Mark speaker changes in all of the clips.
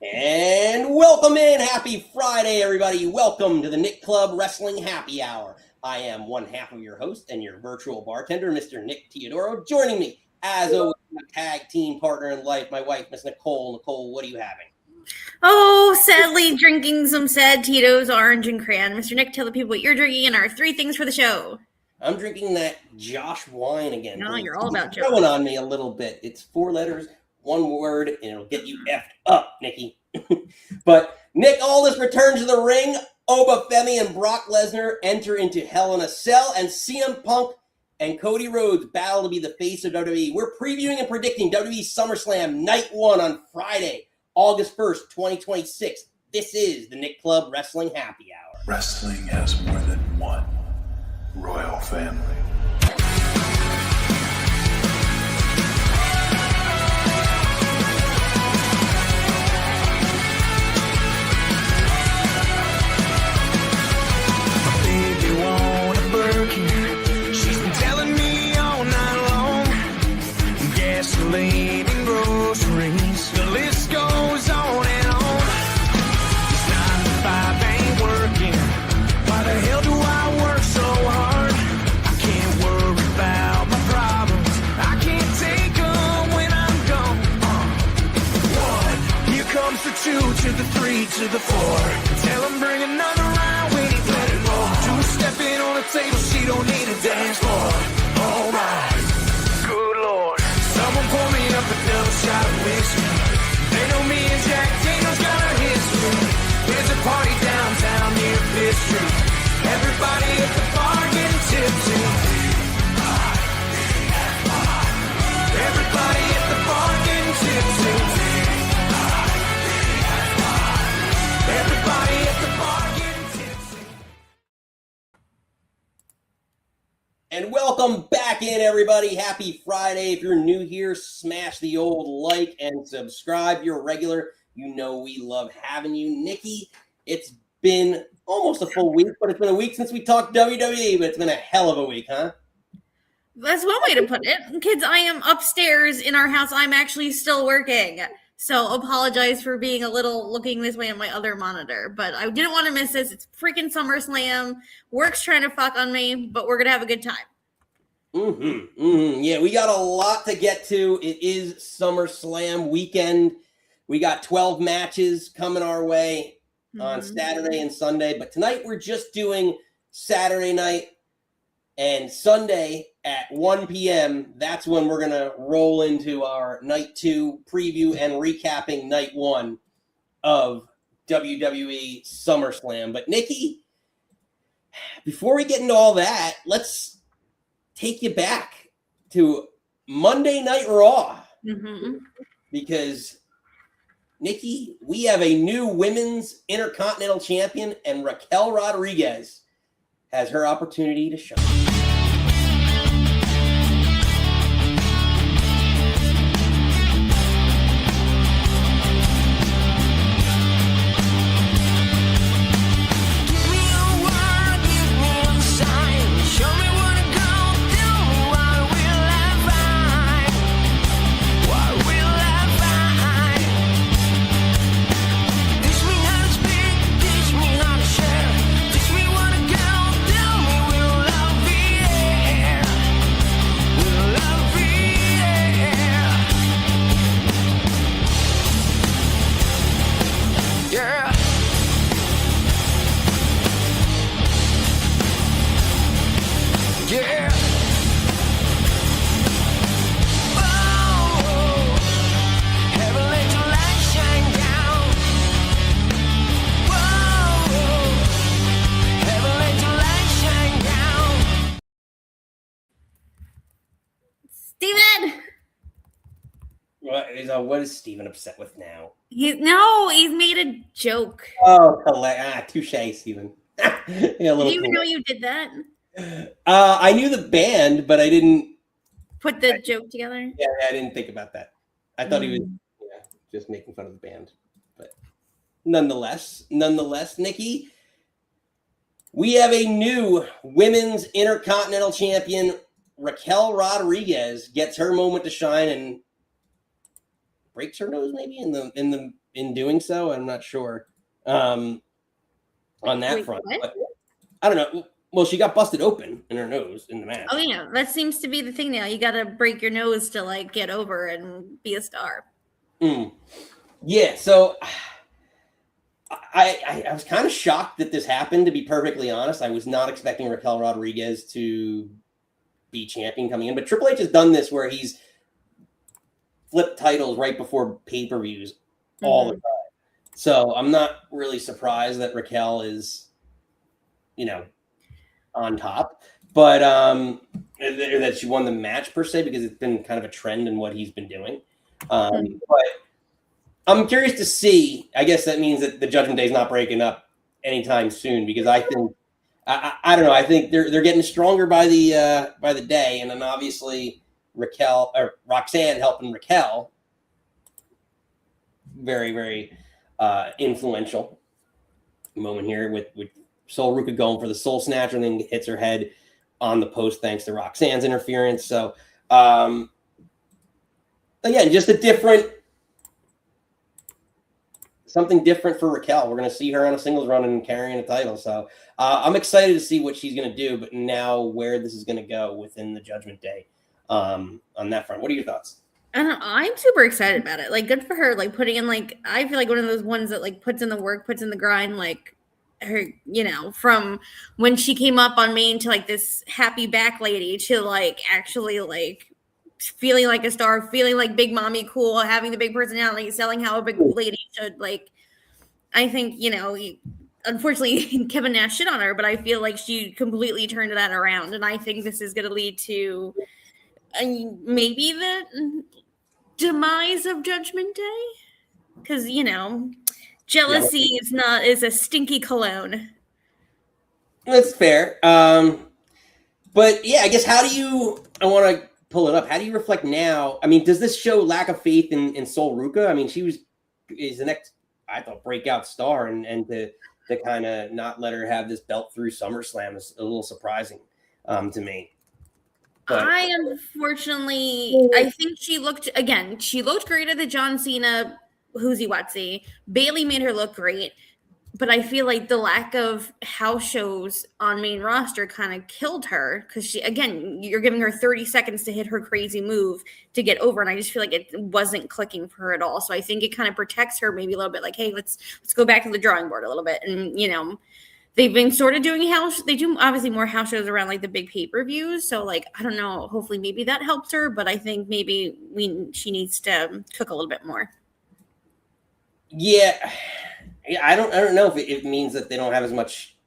Speaker 1: And welcome in. Happy Friday, everybody. Welcome to the Nick Club Wrestling Happy Hour. I am one half of your host and your virtual bartender, Mr. Nick Teodoro. Joining me, as always, my tag team partner in life, my wife, Miss Nicole. Nicole, what are you having?
Speaker 2: Oh, sadly, drinking some sad Tito's, orange, and cran. Mr. Nick, tell the people what you're drinking and our 3 things for the show.
Speaker 1: I'm drinking that Josh wine again.
Speaker 2: No, you're all about Josh.
Speaker 1: It's growing on me a little bit. It's 4 letters, 1 word, and it'll get you effed up, Nikki. But Nick Aldis returns to the ring. Oba Femi and Brock Lesnar enter into Hell in a Cell, and CM Punk and Cody Rhodes battle to be the face of WWE. We're previewing and predicting WWE SummerSlam Night 1 on Friday, August 1st, 2026. This is the Nick Club Wrestling Happy Hour.
Speaker 3: Wrestling has more than one royal family.
Speaker 4: Gasoline and groceries, the list goes on and on. This 9 to 5 ain't working. Why the hell do I work so hard? I can't worry about my problems. I can't take them when I'm gone. 1, here comes the 2 to the 3 to the 4. Tell him bring another round when he's ready more. 2 stepping on the table, she don't need a dance floor. Oh my, good lord. Someone pour me up another shot of whiskey. They know me and Jack Daniels got a history. There's a party downtown near Fifth Street. Everybody at the bar getting tipsy. Everybody at the bar getting tipsy. Everybody at the bar getting tipsy.
Speaker 1: And welcome back in, everybody. Happy Friday. If you're new here, smash the old like and subscribe. If you're a regular, you know we love having you. Nikki, it's been almost a full week, but it's been a week since we talked WWE, but it's been a hell of a week, huh?
Speaker 2: That's one way to put it. Kids, I am upstairs in our house. I'm actually still working. So apologize for being a little looking this way on my other monitor. But I didn't want to miss this. It's freaking SummerSlam. Work's trying to fuck on me, but we're going to have a good time.
Speaker 1: Yeah, we got a lot to get to. It is SummerSlam weekend. We got 12 matches coming our way on Saturday and Sunday. But tonight we're just doing Saturday night and Sunday at 1 p.m. That's when we're going to roll into our Night 2 preview and recapping Night 1 of WWE SummerSlam. But Nikki, before we get into all that, let's take you back to Monday Night Raw. Because, Nikki, we have a new Women's Intercontinental Champion, and Raquel Rodriguez has her opportunity to shine. What is Steven upset with now?
Speaker 2: He's made a joke.
Speaker 1: Oh, touche, Steven. Yeah,
Speaker 2: did you even know you did that?
Speaker 1: I knew the band, but I didn't
Speaker 2: put the joke together.
Speaker 1: Yeah, I didn't think about that. I thought he was just making fun of the band. But nonetheless, Nikki, we have a new Women's Intercontinental Champion. Raquel Rodriguez gets her moment to shine, and breaks her nose maybe in doing so. I'm not sure on that front. But I don't know. Well, she got busted open in her nose in the match.
Speaker 2: Oh yeah, that seems to be the thing now. You got to break your nose to like get over and be a star.
Speaker 1: Yeah, so I was kind of shocked that this happened, to be perfectly honest. I was not expecting Raquel Rodriguez to be champion coming in, but Triple H has done this where he's flipped titles right before pay-per-views all the time. So I'm not really surprised that Raquel is, on top, but that she won the match per se, because it's been kind of a trend in what he's been doing. But I'm curious to see. I guess that means that the Judgment Day is not breaking up anytime soon, because I think I don't know. I think they're getting stronger by the day, and then obviously Roxanne helping Raquel, very very influential moment here with Sol Ruca going for the Soul Snatcher and then hits her head on the post thanks to Roxanne's interference. So again, just something different for Raquel. We're going to see her on a singles run and carrying a title. So I'm excited to see what she's going to do, but now where this is going to go within the Judgment Day on that front. What are your thoughts?
Speaker 2: I'm super excited about it. Like, good for her. Like, putting in, like, I feel like one of those ones that, like, puts in the work, puts in the grind, like, her, from when she came up on Maine to, like, this happy back lady to, like, actually, like, feeling like a star, feeling like big mommy cool, having the big personality, selling how a big lady should, like, I think, unfortunately, Kevin Nash shit on her, but I feel like she completely turned that around, and I think this is going to lead to maybe the demise of Judgment Day, because jealousy is a stinky cologne.
Speaker 1: That's fair. But yeah, I guess I want to pull it up. How do you reflect now? I mean, does this show lack of faith in Sol Ruca? I mean, is the next, I thought, breakout star, and to kind of not let her have this belt through SummerSlam is a little surprising to me. But
Speaker 2: I think she looked great at the John Cena Whoosy Watsy. Bailey made her look great, but I feel like the lack of house shows on main roster kind of killed her, because you're giving her 30 seconds to hit her crazy move to get over, and I just feel like it wasn't clicking for her at all. So I think it kind of protects her maybe a little bit, like, hey, let's go back to the drawing board a little bit. And they've been sort of doing they do obviously more house shows around like the big pay-per-views. So like, I don't know, hopefully maybe that helps her, but I think maybe she needs to cook a little bit more.
Speaker 1: Yeah, I don't know if it means that they don't have as much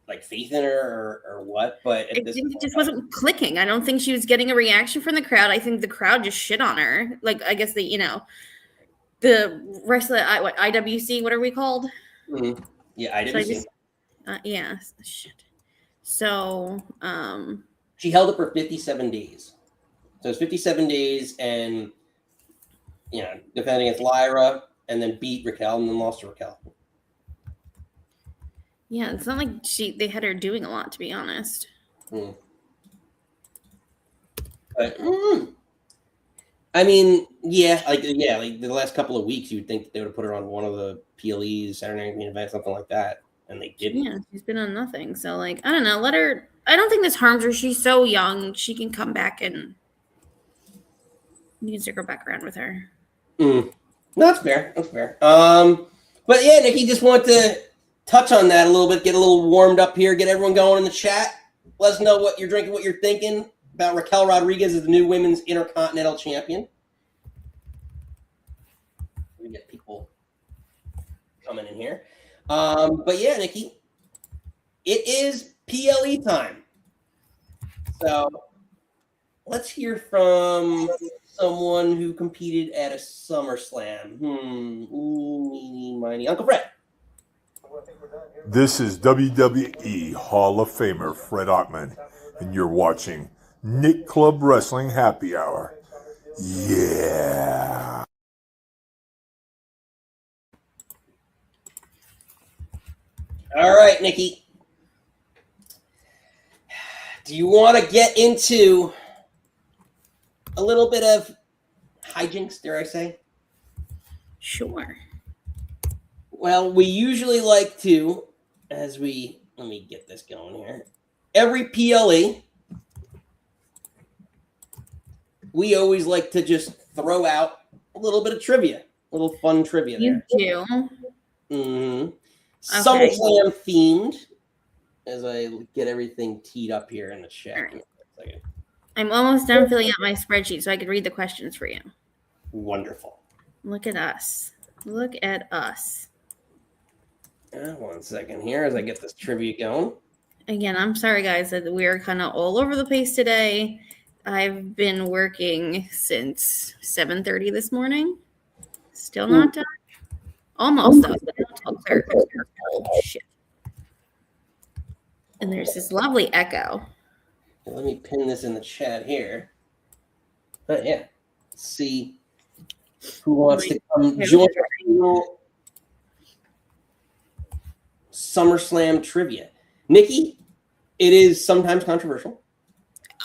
Speaker 1: like faith in her or what, but
Speaker 2: it just wasn't clicking. I don't think she was getting a reaction from the crowd. I think the crowd just shit on her. Like, I guess the rest of the IWC, what are we called?
Speaker 1: Mm-hmm. Yeah, IWC.
Speaker 2: Yeah, shit. So,
Speaker 1: she held it for 57 days. So it's 57 days, and defending against Lyra, and then beat Raquel, and then lost to Raquel.
Speaker 2: Yeah, it's not like they had her doing a lot, to be honest.
Speaker 1: But I mean, like the last couple of weeks, you'd think that they would have put her on one of the PLEs, Saturday Night Main Event, something like that. And they didn't.
Speaker 2: Yeah, she's been on nothing. So, like, I don't know. Let her. I don't think this harms her. She's so young. She can come back, and you can circle back around with her.
Speaker 1: No, that's fair. That's fair. But yeah, Nikki, just want to touch on that a little bit, get a little warmed up here, get everyone going in the chat. Let us know what you're drinking, what you're thinking about Raquel Rodriguez as the new Women's Intercontinental Champion. We get people coming in here. But yeah, Nikki, it is PLE time. So let's hear from someone who competed at a SummerSlam. Uncle Fred.
Speaker 3: This is WWE Hall of Famer Fred Ottman, and you're watching Nick Club Wrestling Happy Hour. Yeah.
Speaker 1: All right, Nikki. Do you want to get into a little bit of hijinks, dare I say?
Speaker 2: Sure.
Speaker 1: Well, we usually like to, let me get this going here. Every PLE, we always like to just throw out a little bit of trivia, a little fun trivia there.
Speaker 2: You do.
Speaker 1: Mm-hmm.
Speaker 2: Okay.
Speaker 1: SummerSlam themed, as I get everything teed up here in the chat.
Speaker 2: All right. I'm almost done filling out my spreadsheet so I could read the questions for you.
Speaker 1: Wonderful.
Speaker 2: Look at us. Look at us.
Speaker 1: 1 second here as I get this trivia going.
Speaker 2: Again, I'm sorry, guys, that we're kind of all over the place today. I've been working since 7:30 this morning. Still not done. Almost, though. Oh, shit. And there's this lovely echo.
Speaker 1: Let me pin this in the chat here. But yeah, let's see who wants to come join SummerSlam trivia. Nikki, it is sometimes controversial.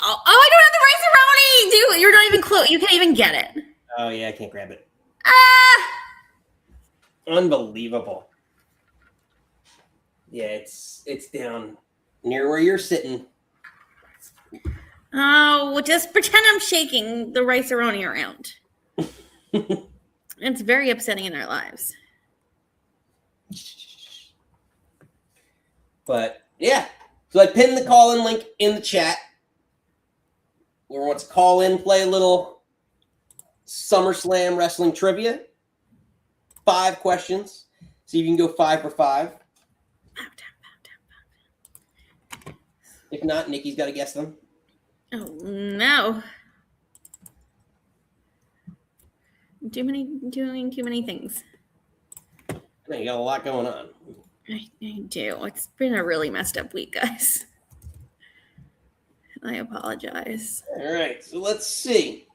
Speaker 2: Oh, I don't have the rice-a-roni! Dude, you're not even close. You can't even get it.
Speaker 1: Oh, yeah, I can't grab it.
Speaker 2: Ah!
Speaker 1: Unbelievable. Yeah, it's down near where you're sitting.
Speaker 2: Oh, just pretend I'm shaking the rice-a-roni around. It's very upsetting in our lives.
Speaker 1: But yeah, so I pinned the call-in link in the chat. Or wants to call in, play a little SummerSlam wrestling trivia. 5 questions. See if you can go 5 for 5. If not, Nikki's got to guess them.
Speaker 2: Oh, no. Doing too many things.
Speaker 1: You got a lot going on.
Speaker 2: I do. It's been a really messed up week, guys. I apologize.
Speaker 1: All right, so let's see.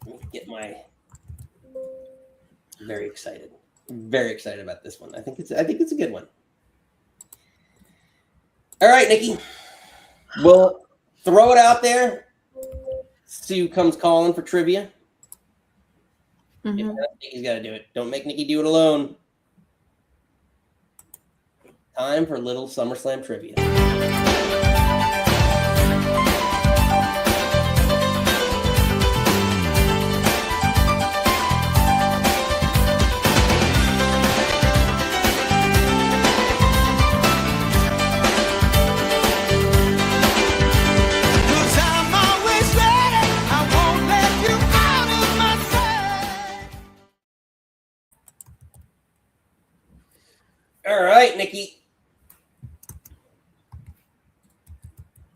Speaker 1: Let me get my. Very excited about this one. I think it's a good one. All right, Nikki. We'll throw it out there. See who comes calling for trivia.
Speaker 2: Mm-hmm.
Speaker 1: If not, Nikki's got to do it. Don't make Nikki do it alone. Time for little SummerSlam trivia. All right, Nikki.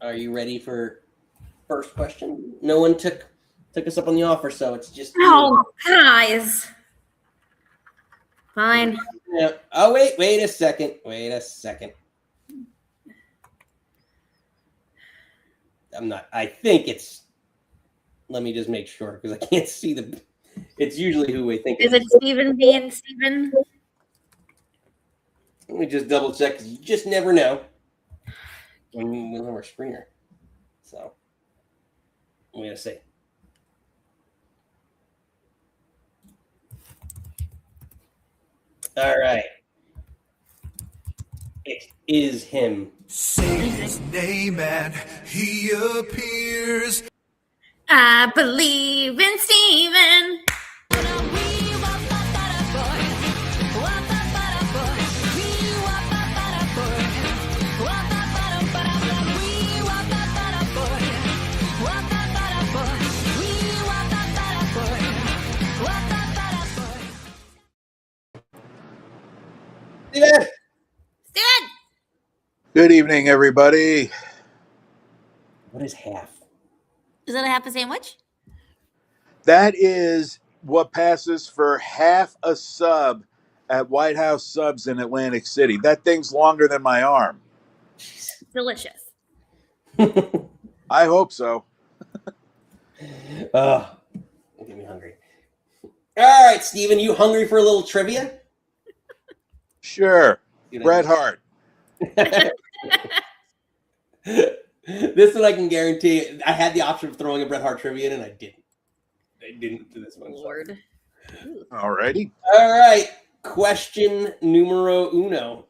Speaker 1: Are you ready for first question? No one took us up on the offer, so it's just
Speaker 2: Oh, guys. Fine.
Speaker 1: Yeah. Oh, wait a second. I think it's. Let me just make sure because I can't see the. It's usually who we think.
Speaker 2: Is it Stephen being Stephen?
Speaker 1: Let me just double check because you just never know when we're Springer. So I'm gonna say. All right. It is him.
Speaker 4: Say his name and he appears.
Speaker 2: I believe in Stephen.
Speaker 1: Steven!
Speaker 2: Steven!
Speaker 5: Good evening, everybody.
Speaker 1: What is half?
Speaker 2: Is that a half a sandwich?
Speaker 5: That is what passes for half a sub at White House Subs in Atlantic City. That thing's longer than my arm.
Speaker 2: Delicious.
Speaker 5: I hope so.
Speaker 1: Oh, get me hungry. All right, Steven, you hungry for a little trivia?
Speaker 5: Sure. Bret Hart.
Speaker 1: This one I can guarantee. I had the option of throwing a Bret Hart trivia in, and I didn't. I didn't do this one.
Speaker 2: Lord.
Speaker 5: All righty.
Speaker 1: All right. Question numero uno.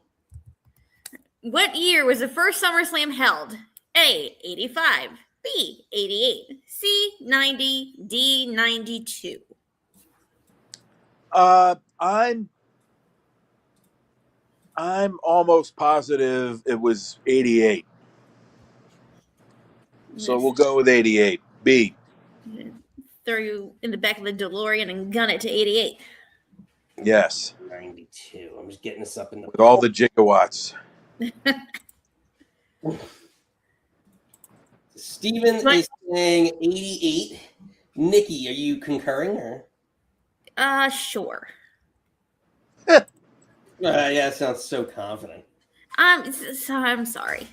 Speaker 2: What year was the first SummerSlam held? A, 85, B, 88, C, 90, D, 92.
Speaker 5: I'm almost positive it was 88. So we'll go with 88. B.
Speaker 2: Throw you in the back of the DeLorean and gun it to 88.
Speaker 5: Yes.
Speaker 1: 92. I'm just getting this up in the.
Speaker 5: With all the gigawatts.
Speaker 1: Steven is saying 88. Nikki, are you concurring or?
Speaker 2: Sure.
Speaker 1: Yeah, it sounds so confident.
Speaker 2: So I'm sorry.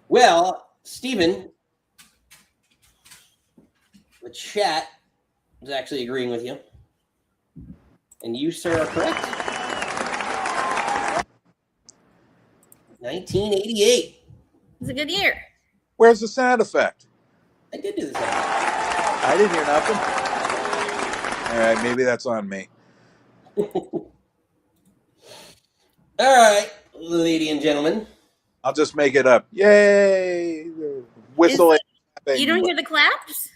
Speaker 1: Well, Steven, the chat is actually agreeing with you. And you, sir, are correct. 1988.
Speaker 2: It's a good year.
Speaker 5: Where's the sound effect?
Speaker 1: I did do the same.
Speaker 5: I didn't hear nothing. All right, maybe that's on me.
Speaker 1: All right, ladies and gentlemen.
Speaker 5: I'll just make it up. Yay! Whistling.
Speaker 2: You don't hear the claps?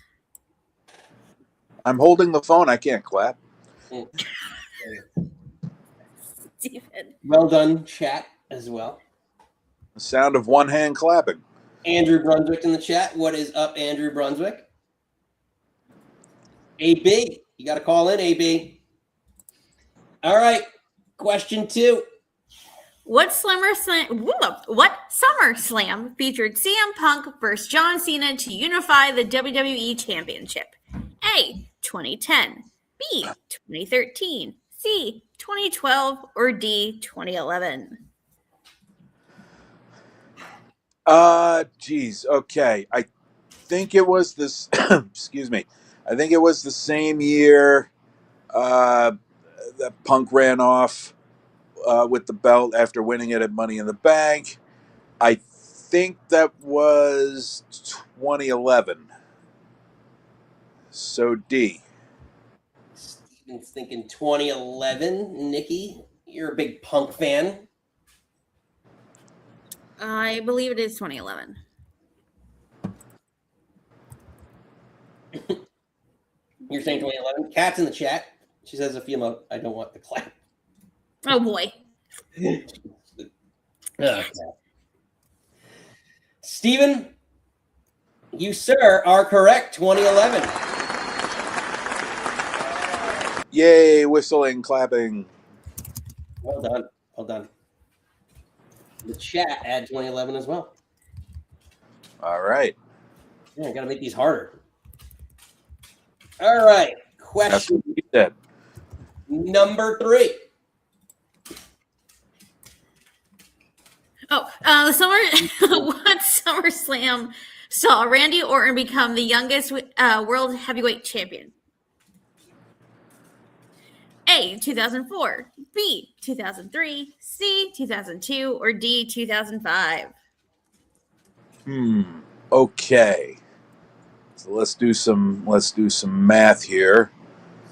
Speaker 5: I'm holding the phone. I can't clap.
Speaker 2: Steven.
Speaker 1: Well done, chat, as well.
Speaker 5: The sound of one hand clapping.
Speaker 1: Andrew Brunswick in the chat. What is up, Andrew Brunswick? AB, you got to call in, AB. All right, question 2.
Speaker 2: What SummerSlam featured CM Punk versus John Cena to unify the WWE Championship? A, 2010, B, 2013, C, 2012, or D, 2011?
Speaker 5: Geez. Okay. I think it was this. Excuse me. I think it was the same year that Punk ran off with the belt after winning it at Money in the Bank. I think that was 2011. So D.
Speaker 1: Steven's thinking 2011. Nikki, you're a big Punk fan.
Speaker 2: I believe it is 2011.
Speaker 1: You're saying 2011. Kat's in the chat. She says a few I don't want the clap.
Speaker 2: Oh boy.
Speaker 1: Okay. Steven, you, sir, are correct. 2011.
Speaker 5: Yay! Whistling, clapping.
Speaker 1: Well done. Well done. The chat had 2011 as well.
Speaker 5: All right.
Speaker 1: Yeah, I got to make these harder. All right.
Speaker 5: That's
Speaker 1: Question
Speaker 5: what you said.
Speaker 1: number 3.
Speaker 2: What SummerSlam saw Randy Orton become the youngest world heavyweight champion? A, 2004, B, 2003, C, 2002, or D, 2005?
Speaker 5: Okay. So let's do some math here.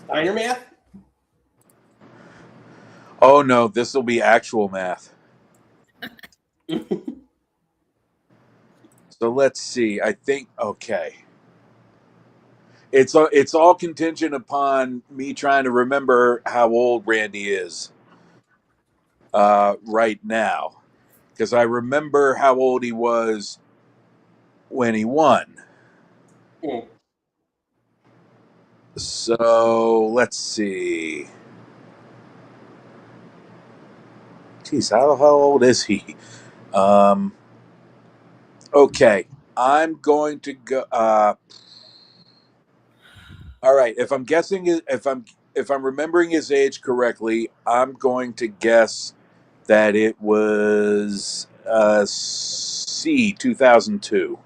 Speaker 1: Steiner math?
Speaker 5: Oh no, this will be actual math. So let's see. I think okay. It's all contingent upon me trying to remember how old Randy is right now, because I remember how old he was when he won. So let's see. Geez, how old is he? Okay, I'm going to go. All right, if I'm remembering his age correctly, I'm going to guess that it was C, 2002.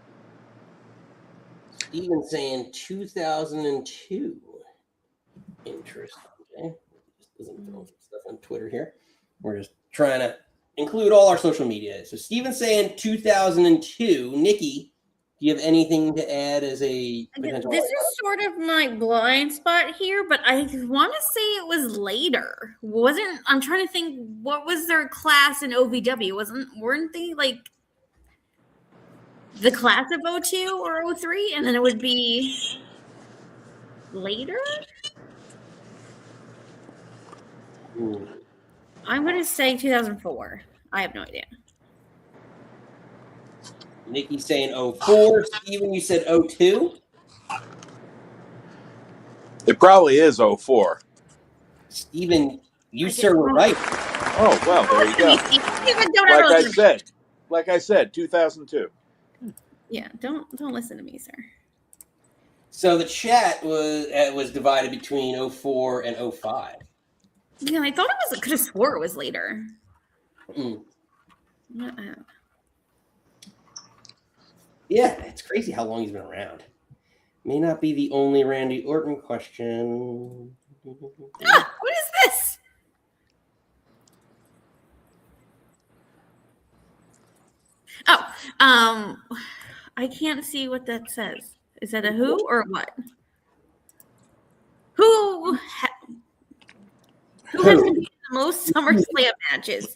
Speaker 1: Steven saying 2002. Interesting. Okay. Just doesn't throw some stuff on Twitter here. We're just trying to include all our social media. So Steven's saying 2002. Nikki, Do you have anything to add as a potential?
Speaker 2: This is sort of my blind spot here, but I want to say it was later. I'm trying to think, what was their class in OVW? Weren't they like the class of 02 or 03? And then it would be later?
Speaker 1: Ooh.
Speaker 2: I'm going to say 2004. I have no idea.
Speaker 1: Nikki's saying 04. Steven, you said 02?
Speaker 5: It probably is 04.
Speaker 1: Steven, you sir were right.
Speaker 5: Oh, well, there you go. Like I said, 2002.
Speaker 2: Yeah, don't listen to me, sir.
Speaker 1: So the chat was divided between 04 and 05.
Speaker 2: Yeah, I thought I could have swore it was later.
Speaker 1: Yeah, it's crazy how long he's been around. May not be the only Randy Orton question.
Speaker 2: What is this? Oh, I can't see what that says. Is that a who or what? Who has the most SummerSlam matches?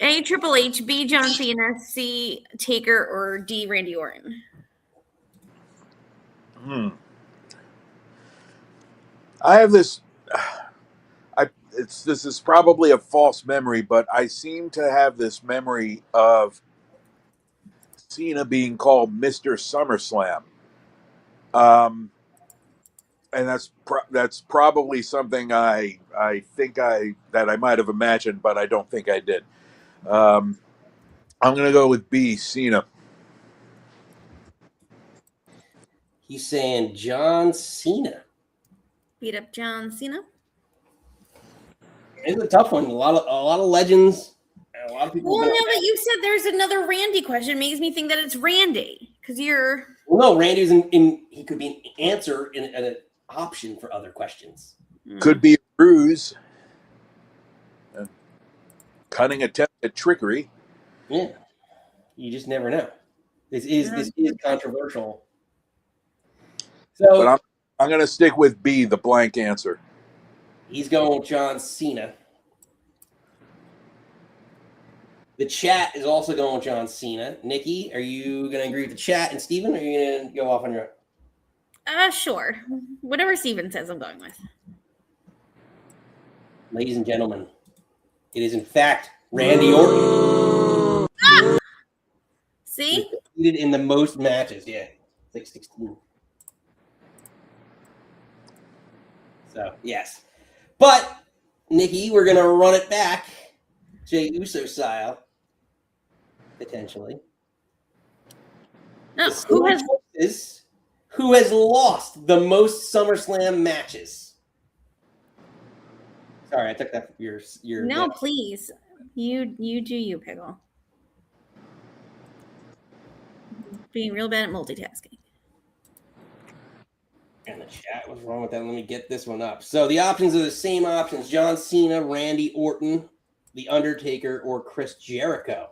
Speaker 2: A, Triple H, B, John Cena, C, Taker, or D, Randy Orton?
Speaker 5: I have this. This is probably a false memory, but I seem to have this memory of Cena being called Mr. SummerSlam. And that's probably something I think that I might have imagined, but I don't think I did. I'm going to go with B, Cena.
Speaker 1: He's saying John Cena.
Speaker 2: Beat up John Cena?
Speaker 1: It's a tough one. A lot of legends. And a lot of people.
Speaker 2: Well, now that you said there's another Randy question, it makes me think that it's Randy because you're.
Speaker 1: Well, no, Randy's in. He could be an answer and an option for other questions.
Speaker 5: Could be a ruse. A cunning attempt at trickery.
Speaker 1: Yeah, you just never know. This is controversial. So,
Speaker 5: but I'm going to stick with B, the blank answer.
Speaker 1: He's going with John Cena. The chat is also going with John Cena. Nikki, are you going to agree with the chat? And Steven, are you going to go off on your own?
Speaker 2: Sure. Whatever Steven says, I'm going with.
Speaker 1: Ladies and gentlemen, it is in fact Randy Orton.
Speaker 2: See?
Speaker 1: He defeated in the most matches. Yeah, like 16. So, yes. But, Nikki, we're going to run it back. Jey Uso style. Potentially.
Speaker 2: No,
Speaker 1: who has lost the most SummerSlam matches? Sorry, I took that your
Speaker 2: No, please. You do you, Pickle. Being real bad at multitasking.
Speaker 1: And the chat was wrong with that. Let me get this one up. So the options are the same options. John Cena, Randy Orton, The Undertaker, or Chris Jericho.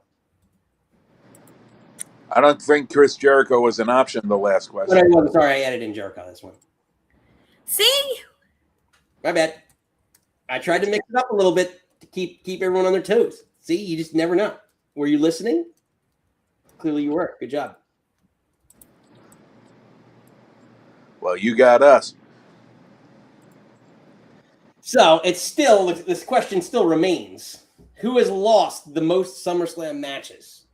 Speaker 5: I don't think Chris Jericho was an option in the last question.
Speaker 1: I'm sorry, I added in Jericho this one.
Speaker 2: See?
Speaker 1: My bad. I tried to mix it up a little bit to keep everyone on their toes. See, you just never know. Were you listening? Clearly you were. Good job.
Speaker 5: Well, you got us.
Speaker 1: So it's still, this question still remains. Who has lost the most SummerSlam matches?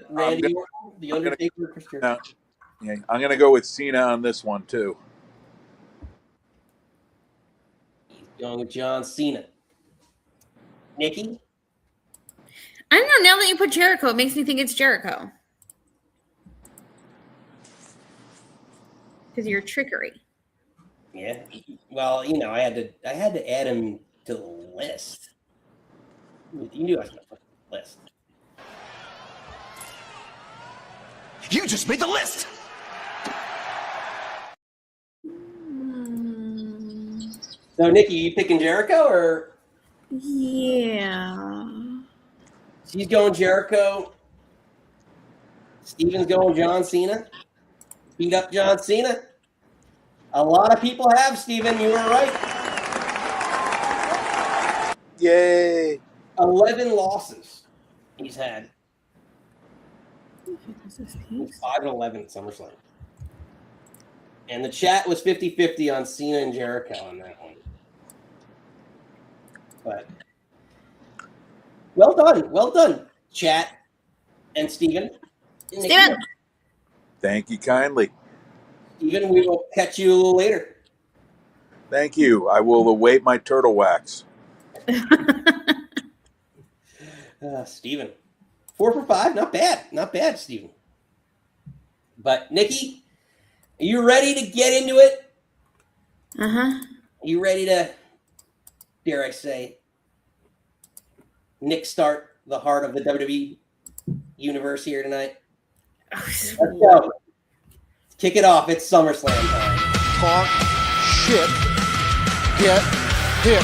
Speaker 1: Randy Orton, The Undertaker, Chris Jericho.
Speaker 5: Yeah, I'm going to go with Cena on this one, too.
Speaker 1: He's going with John Cena. Nikki?
Speaker 2: I don't know. Now that you put Jericho, it makes me think it's Jericho. Because you're trickery.
Speaker 1: Yeah. Well, you know, I had to add him to the list. You knew I was going to put the list.
Speaker 4: You just made the list.
Speaker 1: So, Nikki, you picking Jericho or?
Speaker 2: Yeah.
Speaker 1: She's going Jericho. Steven's going John Cena. Beat up John Cena. A lot of people have, Steven. You were right.
Speaker 5: Yay.
Speaker 1: 11 losses he's had. He's 5-11 at SummerSlam. And the chat was 50-50 on Cena and Jericho on that one. But well done, chat and Steven.
Speaker 2: Steven!
Speaker 5: Thank you kindly.
Speaker 1: Steven, we will catch you a little later.
Speaker 5: Thank you. I will await my turtle wax.
Speaker 1: Steven. 4 for 5. Not bad. Not bad, Steven. But, Nikki, are you ready to get into it?
Speaker 2: Uh-huh.
Speaker 1: Are you ready to, dare I say, Nick start the heart of the WWE universe here tonight? Let's go. Kick it off. It's SummerSlam time.
Speaker 6: Talk shit. Get hit.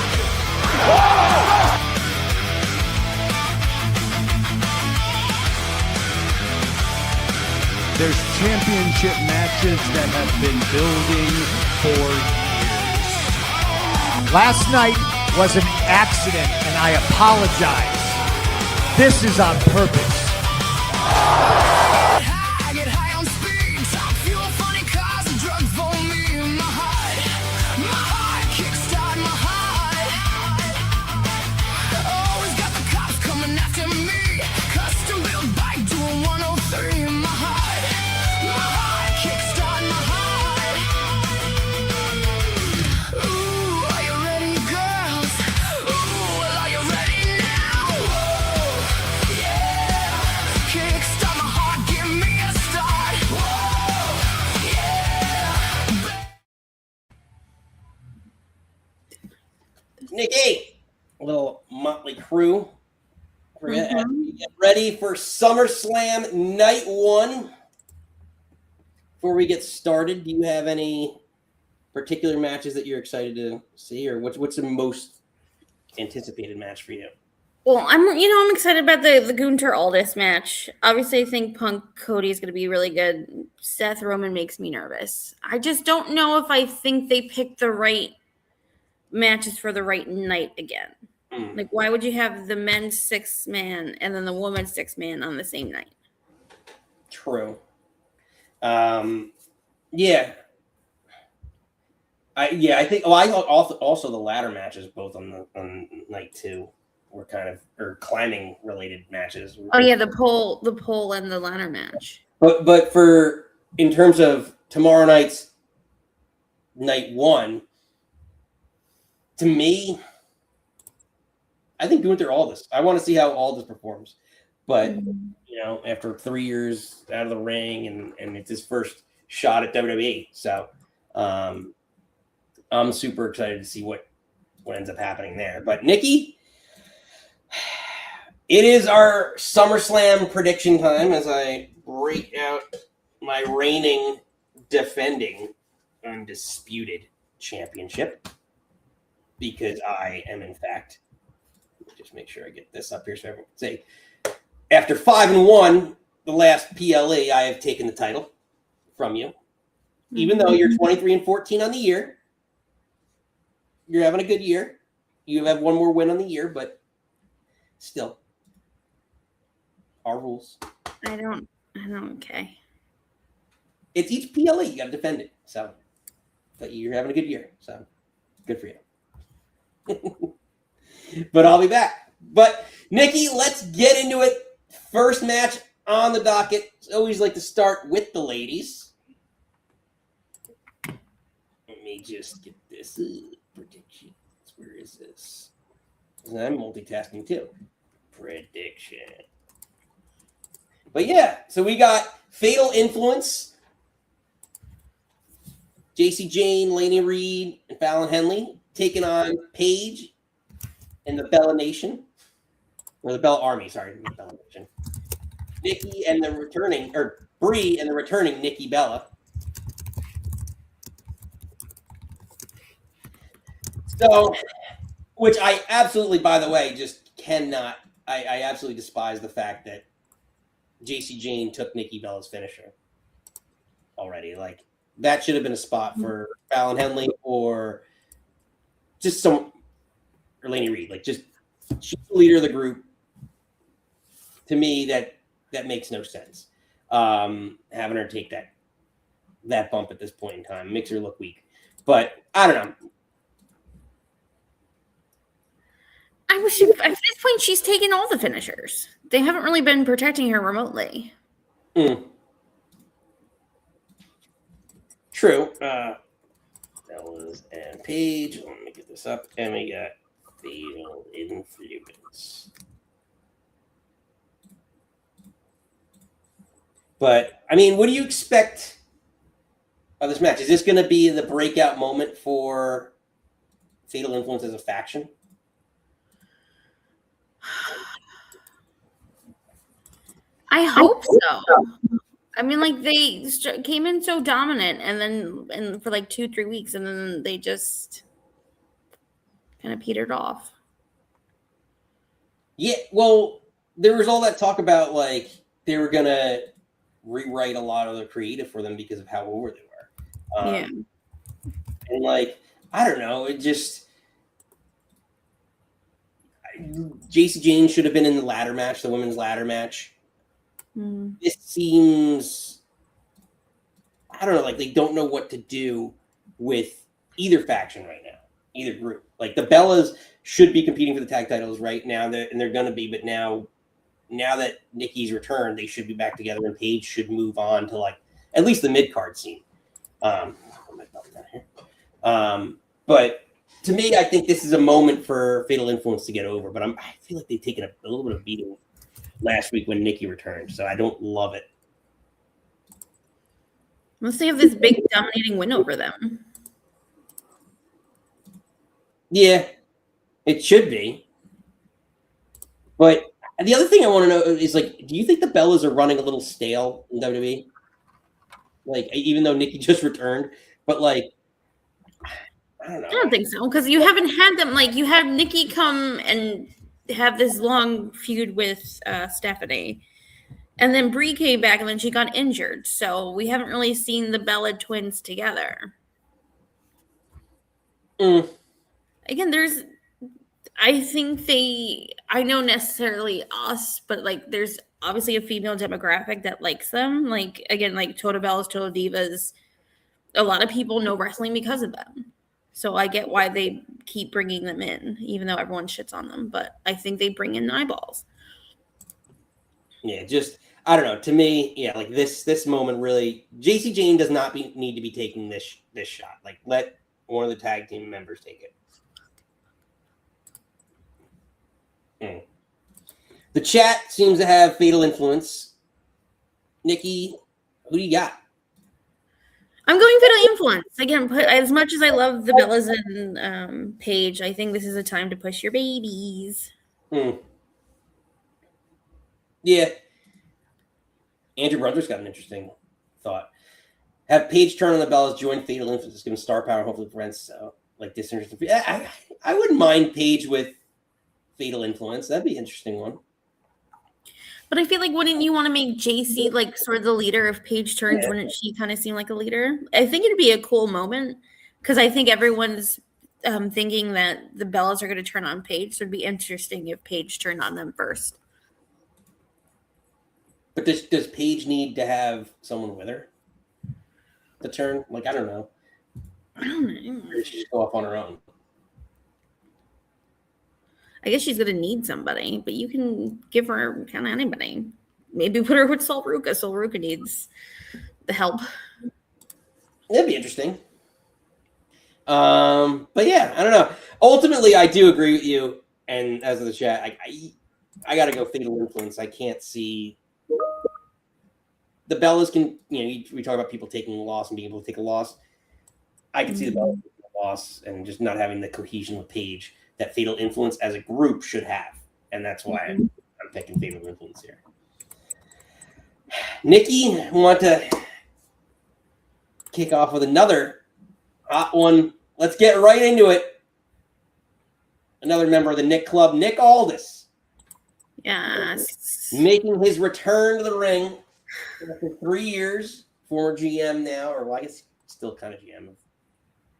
Speaker 7: There's championship matches that have been building for years.
Speaker 6: Last night was an accident, and I apologize. This is on purpose.
Speaker 4: I get high on speed, top fuel, funny cars, and drugs for me in my heart, kickstart my heart. Always got the cops coming after me, custom built bike doing 103 in my heart, kickstart my heart. Ooh, are you ready, girls? Ooh, well, are you ready now? Whoa, yeah, kickstart my heart, give me a start. Whoa, yeah.
Speaker 1: Nikki, a little motley crew. Get ready for SummerSlam Night 1. Before we get started, do you have any particular matches that you're excited to see, or what's the most anticipated match for you?
Speaker 2: Well, I'm excited about the Gunther Aldis match. Obviously, I think Punk Cody is going to be really good. Seth Roman makes me nervous. I just don't know if I think they picked the right matches for the right night again. Like, why would you have the men's 6-man and then the women's 6-man on the same night?
Speaker 1: True. Yeah. I think. Oh, I thought also the ladder matches both on night 2 were or climbing related matches.
Speaker 2: Oh yeah, the pole and the ladder match.
Speaker 1: But in terms of tomorrow night's night 1, to me, I think Gunther Aldis. I want to see how Aldis performs. But after 3 years out of the ring and it's his first shot at WWE, so I'm super excited to see what ends up happening there. But Nikki, it is our SummerSlam prediction time as I break out my reigning, defending, undisputed championship, because I am in fact. Let me just make sure I get this up here so everyone can say. After 5-1, the last PLE, I have taken the title from you. Even though you're 23-14 on the year, you're having a good year. You have one more win on the year, but still, our rules.
Speaker 2: I don't. Okay.
Speaker 1: It's each PLE. You got to defend it. So, but you're having a good year. So, good for you. But I'll be back. But Nikki, let's get into it. First match on the docket. I always like to start with the ladies. Let me just get this prediction. Where is this? I'm multitasking too. Prediction. But yeah, so we got Fatal Influence, JC Jane, Laney Reed, and Fallon Henley taking on Paige and the Bella Nation. Or the Bella Army, sorry, not Bella Nation. Nikki and the returning, or Brie and the returning Nikki Bella. So, which I absolutely, by the way, just cannot, I absolutely despise the fact that JC Jane took Nikki Bella's finisher already. Like, that should have been a spot for Fallon Henley or just or Laney Reed. Like, just she's the leader of the group. To me, that makes no sense. Having her take that bump at this point in time makes her look weak. But I don't know.
Speaker 2: At this point, she's taken all the finishers. They haven't really been protecting her remotely.
Speaker 1: True. Bellas and Paige. Let me get this up. And we got Fatal Influence. But, I mean, what do you expect of this match? Is this going to be the breakout moment for Fatal Influence as a faction?
Speaker 2: I hope so. I mean, like, they came in so dominant, and for like 2-3 weeks, and then they just kind of petered off.
Speaker 1: Yeah, well, there was all that talk about, like, they were going to rewrite a lot of the creative for them because of how over they were.
Speaker 2: Yeah.
Speaker 1: And, like, I don't know, it just... JC Jane should have been in the ladder match, the women's ladder match. This seems, I don't know, like they don't know what to do with either faction right now, either group. Like the Bellas should be competing for the tag titles right now, and they're going to be, but now that Nikki's returned, they should be back together, and Paige should move on to like at least the mid-card scene. But to me, I think this is a moment for Fatal Influence to get over, but I feel like they've taken a little bit of beating last week when Nikki returned, so I don't love it.
Speaker 2: Unless they have this big dominating win over them.
Speaker 1: Yeah, it should be. But the other thing I want to know is, like, do you think the Bellas are running a little stale in WWE? Like, even though Nikki just returned, but like, I don't know.
Speaker 2: I don't think so, because you haven't had them, like, you had Nikki come and have this long feud with Stephanie, and then Brie came back and then she got injured, so we haven't really seen the Bella twins together. Again, I know necessarily us, but like there's obviously a female demographic that likes them. Like, again, like Total Bellas, Total Divas, a lot of people know wrestling because of them. So I get why they keep bringing them in, even though everyone shits on them. But I think they bring in eyeballs.
Speaker 1: Yeah, just, I don't know. To me, yeah, like this moment really, JC Jane does not need to be taking this shot. Like, let one of the tag team members take it. The chat seems to have Fatal Influence. Nikki, who do you got?
Speaker 2: I'm going Fatal Influence. Again, as much as I love the Bellas and Paige, I think this is a time to push your babies.
Speaker 1: Yeah. Andrew Brother's got an interesting thought. Have Paige turn on the Bellas, join Fatal Influence, give them star power, hopefully prevents like disinterested. I wouldn't mind Paige with Fatal Influence. That'd be an interesting one.
Speaker 2: But I feel like, wouldn't you want to make JC like sort of the leader if Paige turns? Yeah. Wouldn't she kind of seem like a leader? I think it'd be a cool moment because I think everyone's thinking that the Bellas are going to turn on Paige. So it'd be interesting if Paige turned on them first.
Speaker 1: But does Paige need to have someone with her to turn? Like, I don't know.
Speaker 2: I don't know.
Speaker 1: Or does she just go off on her own?
Speaker 2: I guess she's going to need somebody, but you can give her kind of anybody. Maybe put her with Sol Ruca. Sol Ruca needs the help.
Speaker 1: That'd be interesting. But yeah, I don't know. Ultimately, I do agree with you. And as of the chat, I got to go Fatal Influence. I can't see the Bellas can. We talk about people taking a loss and being able to take a loss. I can see the Bellas taking a loss and just not having the cohesion with Paige that Fatal Influence as a group should have. And that's why I'm picking Fatal Influence here. Nikki, want to kick off with another hot one. Let's get right into it. Another member of the Nick Club, Nick Aldis.
Speaker 2: Yes.
Speaker 1: Making his return to the ring after 3 years, former GM now, or well, I guess still kind of GM of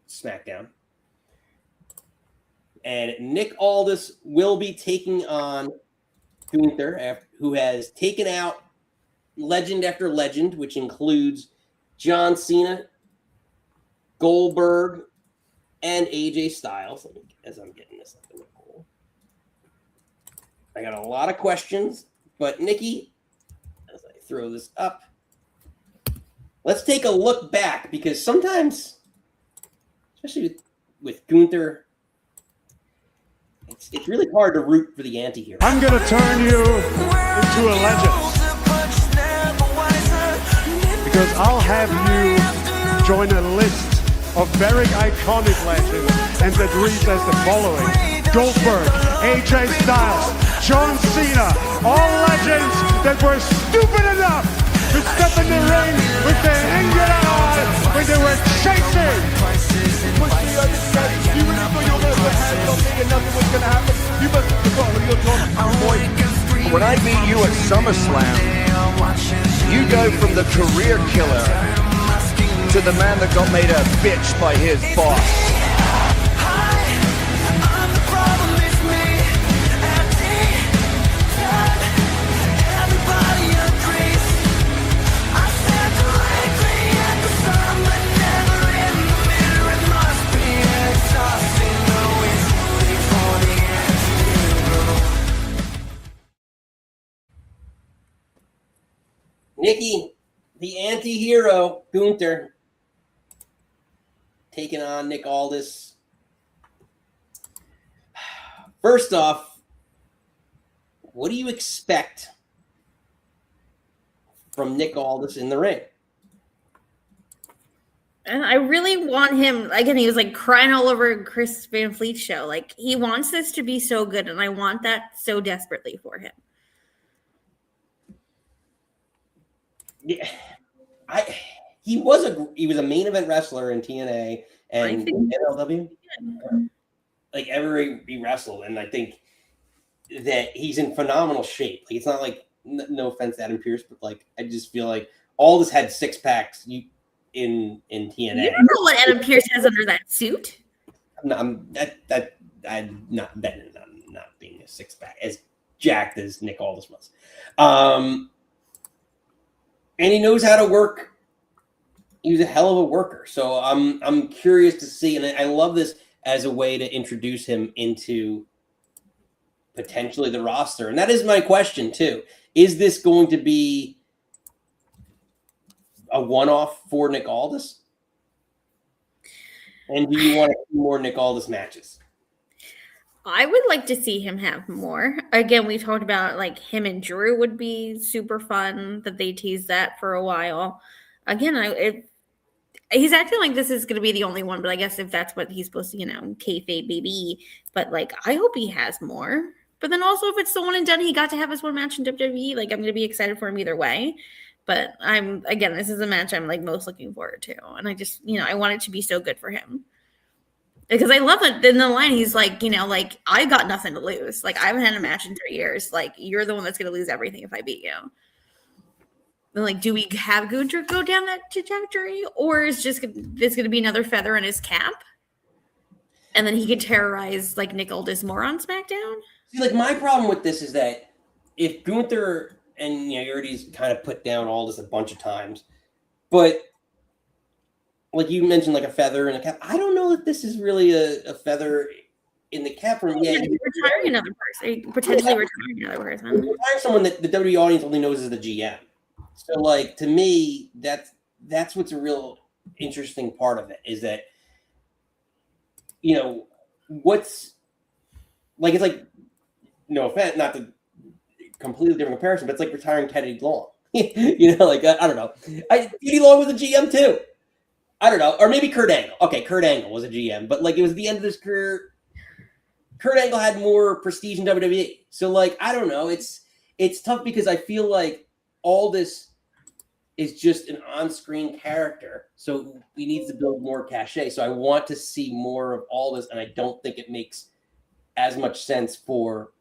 Speaker 1: SmackDown. And Nick Aldis will be taking on Gunther, who has taken out legend after legend, which includes John Cena, Goldberg, and AJ Styles. As I'm getting this up in the poll, I got a lot of questions, but Nikki, as I throw this up, let's take a look back, because sometimes, especially with Gunther, it's really hard to root for the anti-hero.
Speaker 8: I'm going to turn you into a legend, because I'll have you join a list of very iconic legends, and that reads as the following: Goldberg, AJ Styles, John Cena, all legends that were stupid enough to step in the ring with their injured eye when they were chasing. You really thought you were going to put hands on me and nothing was going to happen? You must have forgotten who you're talking to, boy.
Speaker 9: When I beat you at SummerSlam, you go from the career killer to the man that got made a bitch by his boss.
Speaker 1: Nikki, the anti-hero, Gunther, taking on Nick Aldis. First off, what do you expect from Nick Aldis in the ring?
Speaker 2: And I really want him, again, he was like crying all over Chris Van Fleet's show. Like, he wants this to be so good, and I want that so desperately for him.
Speaker 1: Yeah, he was a main event wrestler in TNA and NLW. Like, everywhere he wrestled, and I think that he's in phenomenal shape. Like, it's not like, no offense to Adam Pearce, but like, I just feel like Aldis had 6 packs in TNA.
Speaker 2: You don't know what Adam Pearce has under that suit.
Speaker 1: I'm not betting on not being a 6-pack as jacked as Nick Aldis was. And he knows how to work. He's a hell of a worker. So I'm curious to see, and I love this as a way to introduce him into potentially the roster. And that is my question too. Is this going to be a one-off for Nick Aldis? And do you want to see more Nick Aldis matches?
Speaker 2: I would like to see him have more. Again, we talked about like him and Drew would be super fun, that they teased that for a while. Again, he's acting like this is going to be the only one, but I guess if that's what he's supposed to, kayfabe baby. But like, I hope he has more. But then also, if it's the one and done, he got to have his one match in WWE. Like, I'm going to be excited for him either way. But this is a match I'm like most looking forward to. And I just, I want it to be so good for him. Because I love it. In the line, he's like, I got nothing to lose. Like, I haven't had a match in 3 years. Like, you're the one that's going to lose everything if I beat you. And like, do we have Gunther go down that trajectory? Or is this going to be another feather in his cap? And then he could terrorize, like, Nick Aldis more on SmackDown?
Speaker 1: See, like, my problem with this is that if Gunther, and, you already kind of put down Aldis a bunch of times, but like you mentioned, like a feather in a cap. I don't know that this is really a feather in the cap room. Yeah,
Speaker 2: retiring another person, potentially retiring another person.
Speaker 1: Retiring someone that the WWE audience only knows as the GM. So, like, to me, that's what's a real interesting part of it, is that, what's like, it's like, no offense, not to completely different comparison, but it's like retiring Teddy Long. Like, I don't know. Teddy Long was a GM too. I don't know. Or maybe Kurt Angle. Okay, Kurt Angle was a GM, but like, it was the end of his career. Kurt Angle had more prestige in WWE. So like, I don't know. It's tough because I feel like Aldis is just an on-screen character. So he needs to build more cachet. So I want to see more of Aldis, and I don't think it makes as much sense for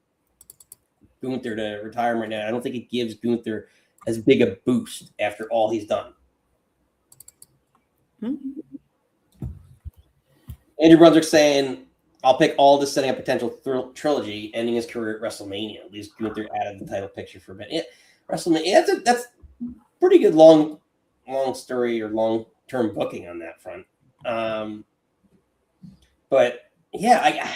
Speaker 1: Gunther to retire him right now. I don't think it gives Gunther as big a boost after all he's done. Andrew Brunswick saying, I'll pick Aldis setting a potential trilogy, ending his career at WrestleMania. At least Gunther out of the title picture for a bit. Yeah, WrestleMania, that's pretty good long story or long-term booking on that front. But yeah,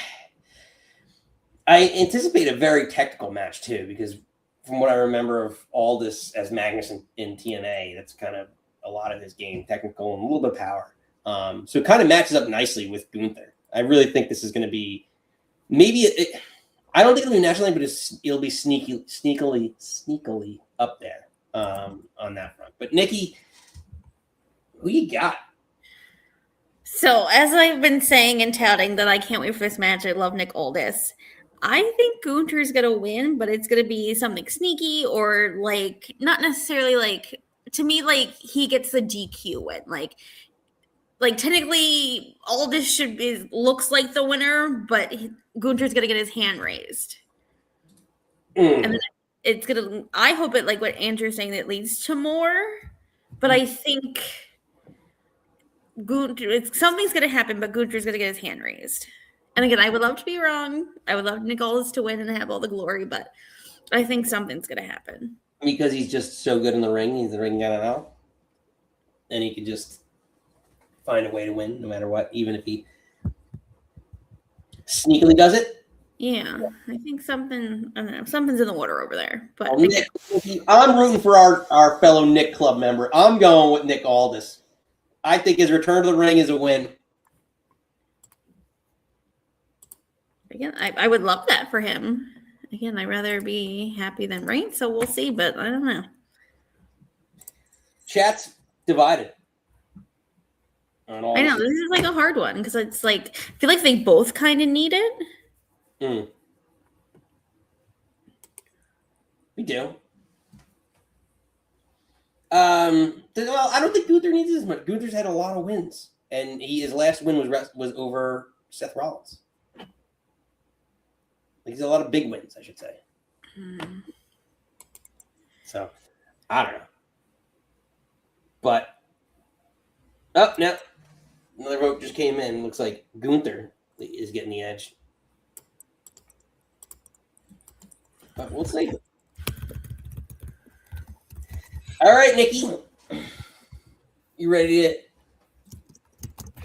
Speaker 1: I anticipate a very technical match too, because from what I remember of Aldis as Magnus in TNA, that's kind of a lot of his game, technical and a little bit of power. So it kind of matches up nicely with Gunther. I really think this is going to be I don't think it'll be national, but it'll be sneakily up there on that front. But Nikki, who you got?
Speaker 2: So as I've been saying and touting that I can't wait for this match, I love Nick Aldis. I think Gunther's going to win, but it's going to be something sneaky or like not necessarily like, to me, like he gets the DQ win. Like technically Aldis looks like the winner, but Gunther's going to get his hand raised. And then it's going to, I hope it, like what Andrew's saying, that leads to more, but I think something's going to happen, but Gunther's going to get his hand raised. And again, I would love to be wrong. I would love Nick Aldis to win and have all the glory, but I think something's going to happen.
Speaker 1: Because he's just so good in the ring. He's the ring guy now. And he can just find a way to win no matter what, even if he sneakily does it.
Speaker 2: Yeah, I think something's in the water over there. But
Speaker 1: I'm rooting for our fellow Nick Club member. I'm going with Nick Aldis. I think his return to the ring is a win.
Speaker 2: Again, I would love that for him. Again, I'd rather be happy than right, so we'll see, but I don't know.
Speaker 1: Chat's divided.
Speaker 2: I know, this is like a hard one, because it's like, I feel like they both kind of need it.
Speaker 1: We do. Well, I don't think Gunther needs as much. Gunther's had a lot of wins, and his last win was over Seth Rollins. Like, he's a lot of big wins, I should say. So, I don't know. But, now, another vote just came in. Looks like Gunther is getting the edge. But we'll see. All right, Nikki. You ready to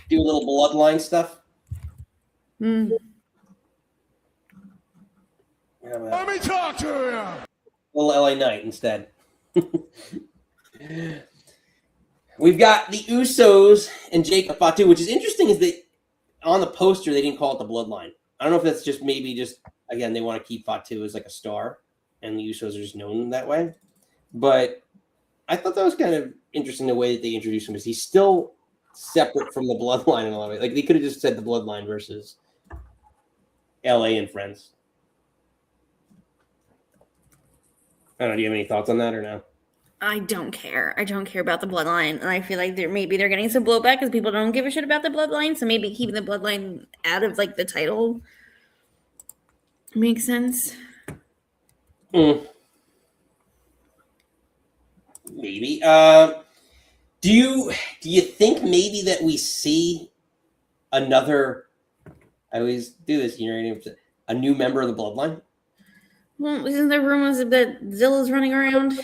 Speaker 1: do a little bloodline stuff?
Speaker 8: Let me talk to you.
Speaker 1: Little LA Knight instead. We've got the Usos and Jacob Fatu, which is interesting is that on the poster they didn't call it the Bloodline. I don't know if that's just again, they want to keep Fatu as like a star, and the Usos are just known that way. But I thought that was kind of interesting the way that they introduced him, because he's still separate from the Bloodline in a lot of ways. Like, they could have just said the Bloodline versus LA and Friends. I don't know. Do you have any thoughts on that or no?
Speaker 2: I don't care. I don't care about the Bloodline, and I feel like maybe they're getting some blowback because people don't give a shit about the Bloodline. So maybe keeping the Bloodline out of like the title makes sense.
Speaker 1: Maybe. Do you think maybe that we see another? I always do this. A new member of the Bloodline.
Speaker 2: Well, isn't there rumors that Zilla's running around?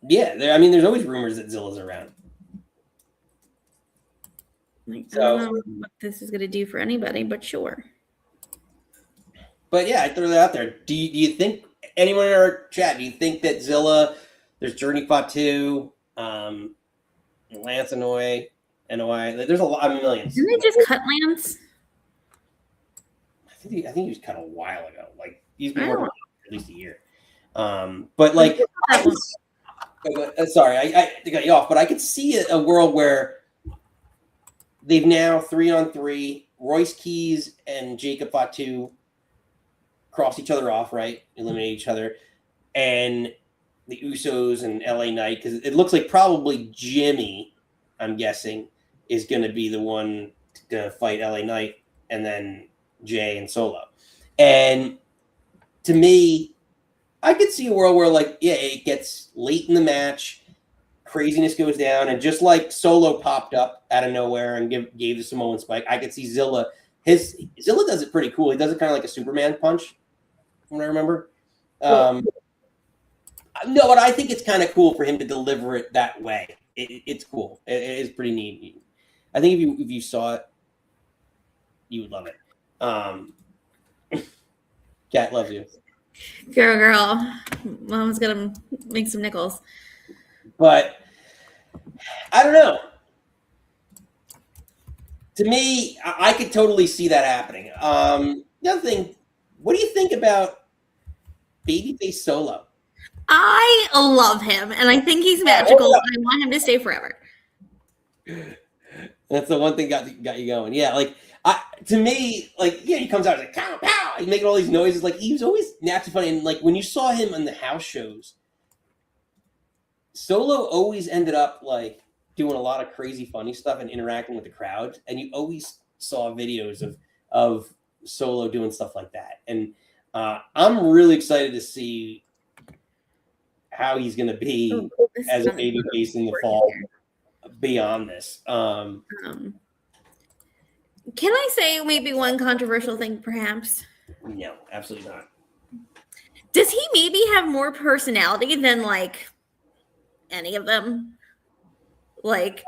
Speaker 1: Yeah, there's always rumors that Zilla's around.
Speaker 2: I don't know what this is going to do for anybody, but sure.
Speaker 1: But yeah, I throw that out there. Do you think, anyone in our chat, do you think that Zilla, there's Journey Fatu, Lance NOI, there's a lot of millions.
Speaker 2: Didn't they just cut Lance?
Speaker 1: I think he was cut a while ago. Like, he's been working for at least a year. But like, sorry, I got you off, but I could see a world where they've now 3-on-3, Royce Keys and Jacob Fatu cross each other off, right? Eliminate each other. And the Usos and LA Knight, because it looks like probably Jimmy, I'm guessing, is going to be the one to fight LA Knight, and then Jay and Solo. And to me, I could see a world where, like, yeah, it gets late in the match, craziness goes down, and just like Solo popped up out of nowhere and gave the Samoan spike, I could see Zilla. Zilla does it pretty cool. He does it kind of like a Superman punch, from what I remember. No, but I think it's kind of cool for him to deliver it that way. It's cool. It is pretty neat. I think if you saw it, you would love it. Cat loves you.
Speaker 2: Girl. Mom's gonna make some nickels.
Speaker 1: But I don't know. To me, I could totally see that happening. The other thing, what do you think about Babyface Solo?
Speaker 2: I love him, and I think he's magical. I want him to stay forever.
Speaker 1: That's the one thing got you going. Yeah, like to me, like, yeah, he comes out, he's like, pow, pow, he's making all these noises. Like, he was always naturally funny. And like when you saw him on the house shows, Solo always ended up like doing a lot of crazy funny stuff and interacting with the crowd. And you always saw videos of Solo doing stuff like that. And I'm really excited to see how he's going to be as a babyface in the fall beyond this.
Speaker 2: Can I say maybe one controversial thing, perhaps?
Speaker 1: No, absolutely not.
Speaker 2: Does he maybe have more personality than, like, any of them? Like,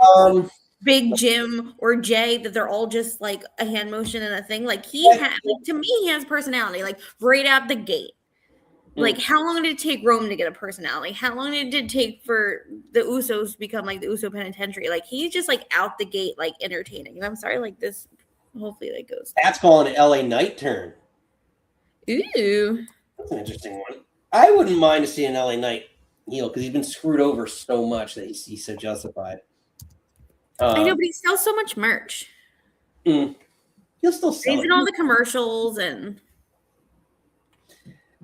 Speaker 2: Big Jim or Jay, that they're all just, like, a hand motion and a thing? Like, to me, he has personality, like, right out the gate. Like, how long did it take Roman to get a personality? How long did it take for the Usos to become, like, the Uso Penitentiary? Like, he's just, like, out the gate, like, entertaining. And I'm sorry, like, this... Hopefully that goes.
Speaker 1: That's calling it LA Knight turn.
Speaker 2: Ooh.
Speaker 1: That's an interesting one. I wouldn't mind to see an LA Knight heel because he's been screwed over so much that he's so justified.
Speaker 2: I know, but he sells so much merch.
Speaker 1: He'll still sell
Speaker 2: He's in all the commercials and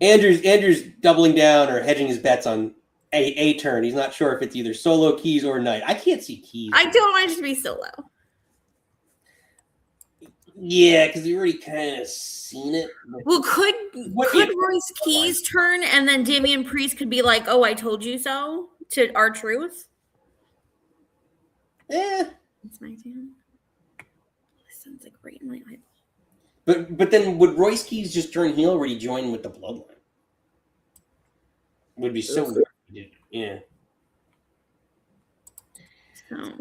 Speaker 1: Andrew's doubling down or hedging his bets on a turn. He's not sure if it's either Solo, Keys, or Knight. I can't see Keys.
Speaker 2: I don't want it to be Solo.
Speaker 1: Yeah, because we already kind of seen it.
Speaker 2: Well, could Royce Keys turn and then Damian Priest could be like, "Oh, I told you so" to R-Truth?
Speaker 1: Yeah,
Speaker 2: that's my tune. This sounds like right in my eye.
Speaker 1: But then would Royce Keys just turn heel or would he join with the Bloodline? Would be so weird. Yeah.
Speaker 2: So.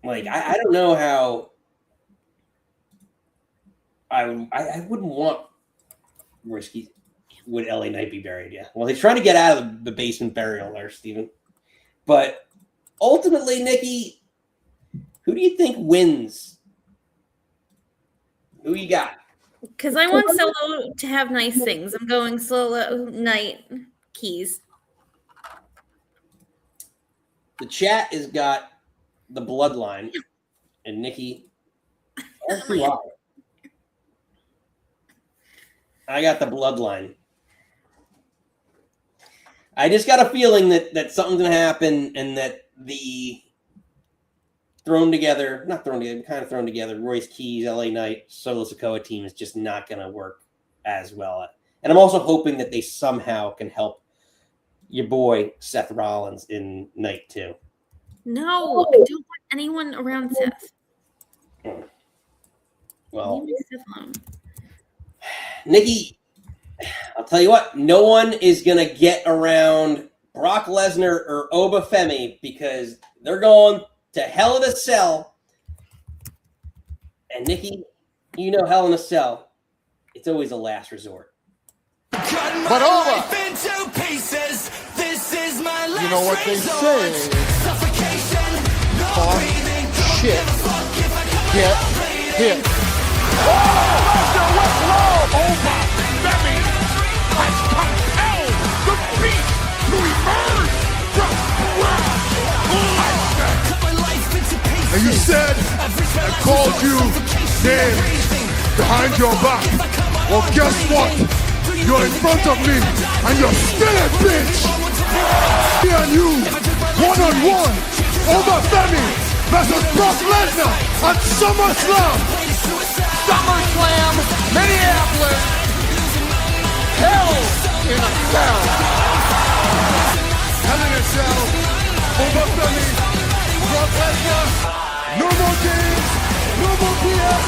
Speaker 1: Like I don't know how. I wouldn't want Royce Keys. Would LA Knight be buried? Yeah. Well, he's trying to get out of the basement burial there, Steven. But ultimately, Nikki, who do you think wins? Who you got?
Speaker 2: Because I want Solo to have nice things. I'm going Solo, Knight, Keys.
Speaker 1: The chat has got the Bloodline, and Nikki. I got the Bloodline. I just got a feeling that something's going to happen and that the kind of thrown together, Royce Keys, LA Knight, Solo Sikoa team is just not going to work as well. And I'm also hoping that they somehow can help your boy Seth Rollins in Night 2.
Speaker 2: No, I don't want anyone around Seth.
Speaker 1: Well,
Speaker 2: leave Seth alone.
Speaker 1: Nikki, I'll tell you what, no one is going to get around Brock Lesnar or Oba Femi because they're going to Hell in a Cell. And Nikki, you know Hell in a Cell, it's always a last resort.
Speaker 6: But Oba, you know what they say, talk shit, get hit.
Speaker 4: Lesnar went low. Oba Femi has compelled the beast to emerge from Brock Lesnar.
Speaker 3: And you said I called you names behind your back. Well, guess what? You're in front of me, and you're still a bitch. Me and you, one-on-one, Oba Femi versus Brock Lesnar at SummerSlam.
Speaker 6: SummerSlam, Minneapolis,
Speaker 3: Hell in a Cell. Hell in a Cell. Oba Femi. Brock Lesnar. No more games. No more BS.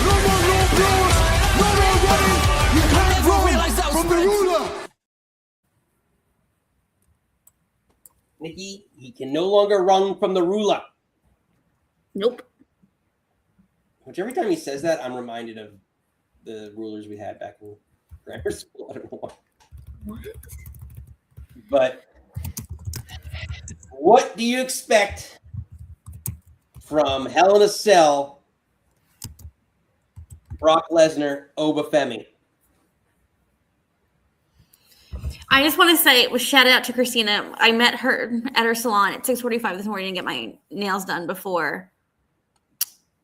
Speaker 3: No more low blows. No more running. You can't run from the ruler.
Speaker 1: Nikki, he can no longer run from the ruler.
Speaker 2: Nope.
Speaker 1: Which every time he says that, I'm reminded of the rulers we had back in grammar school. I don't know why.
Speaker 2: What?
Speaker 1: But what do you expect from Hell in a Cell, Brock Lesnar, Oba Femi?
Speaker 2: I just want to say, it was shout out to Christina. I met her at her salon at 6:45 this morning to get my nails done before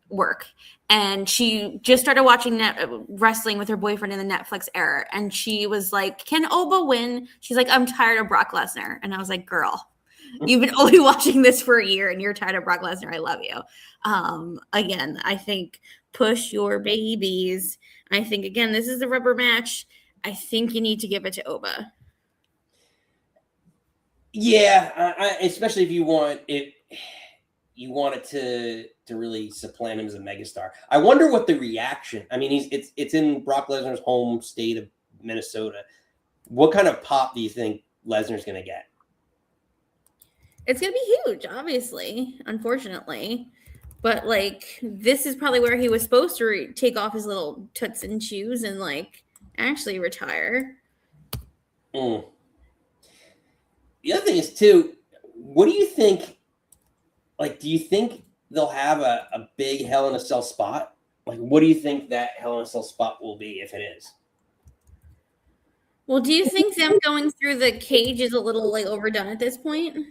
Speaker 2: work. And she just started watching wrestling with her boyfriend in the Netflix era. And she was like, can Oba win? She's like, I'm tired of Brock Lesnar. And I was like, girl, you've been only watching this for a year and you're tired of Brock Lesnar. I love you. Again, I think push your babies. I think, again, this is a rubber match. I think you need to give it to Oba.
Speaker 1: Yeah, especially if you want it to really supplant him as a megastar. I wonder what the reaction. I mean, it's in Brock Lesnar's home state of Minnesota. What kind of pop do you think Lesnar's going to get?
Speaker 2: It's going to be huge, obviously, unfortunately. But, like, this is probably where he was supposed to take off his little toots and shoes and, like, actually retire.
Speaker 1: The other thing is, too, what do you think? Like, do you think they'll have a big Hell in a Cell spot? Like, what do you think that Hell in a Cell spot will be if it is?
Speaker 2: Well, do you think them going through the cage is a little, like, overdone at this point?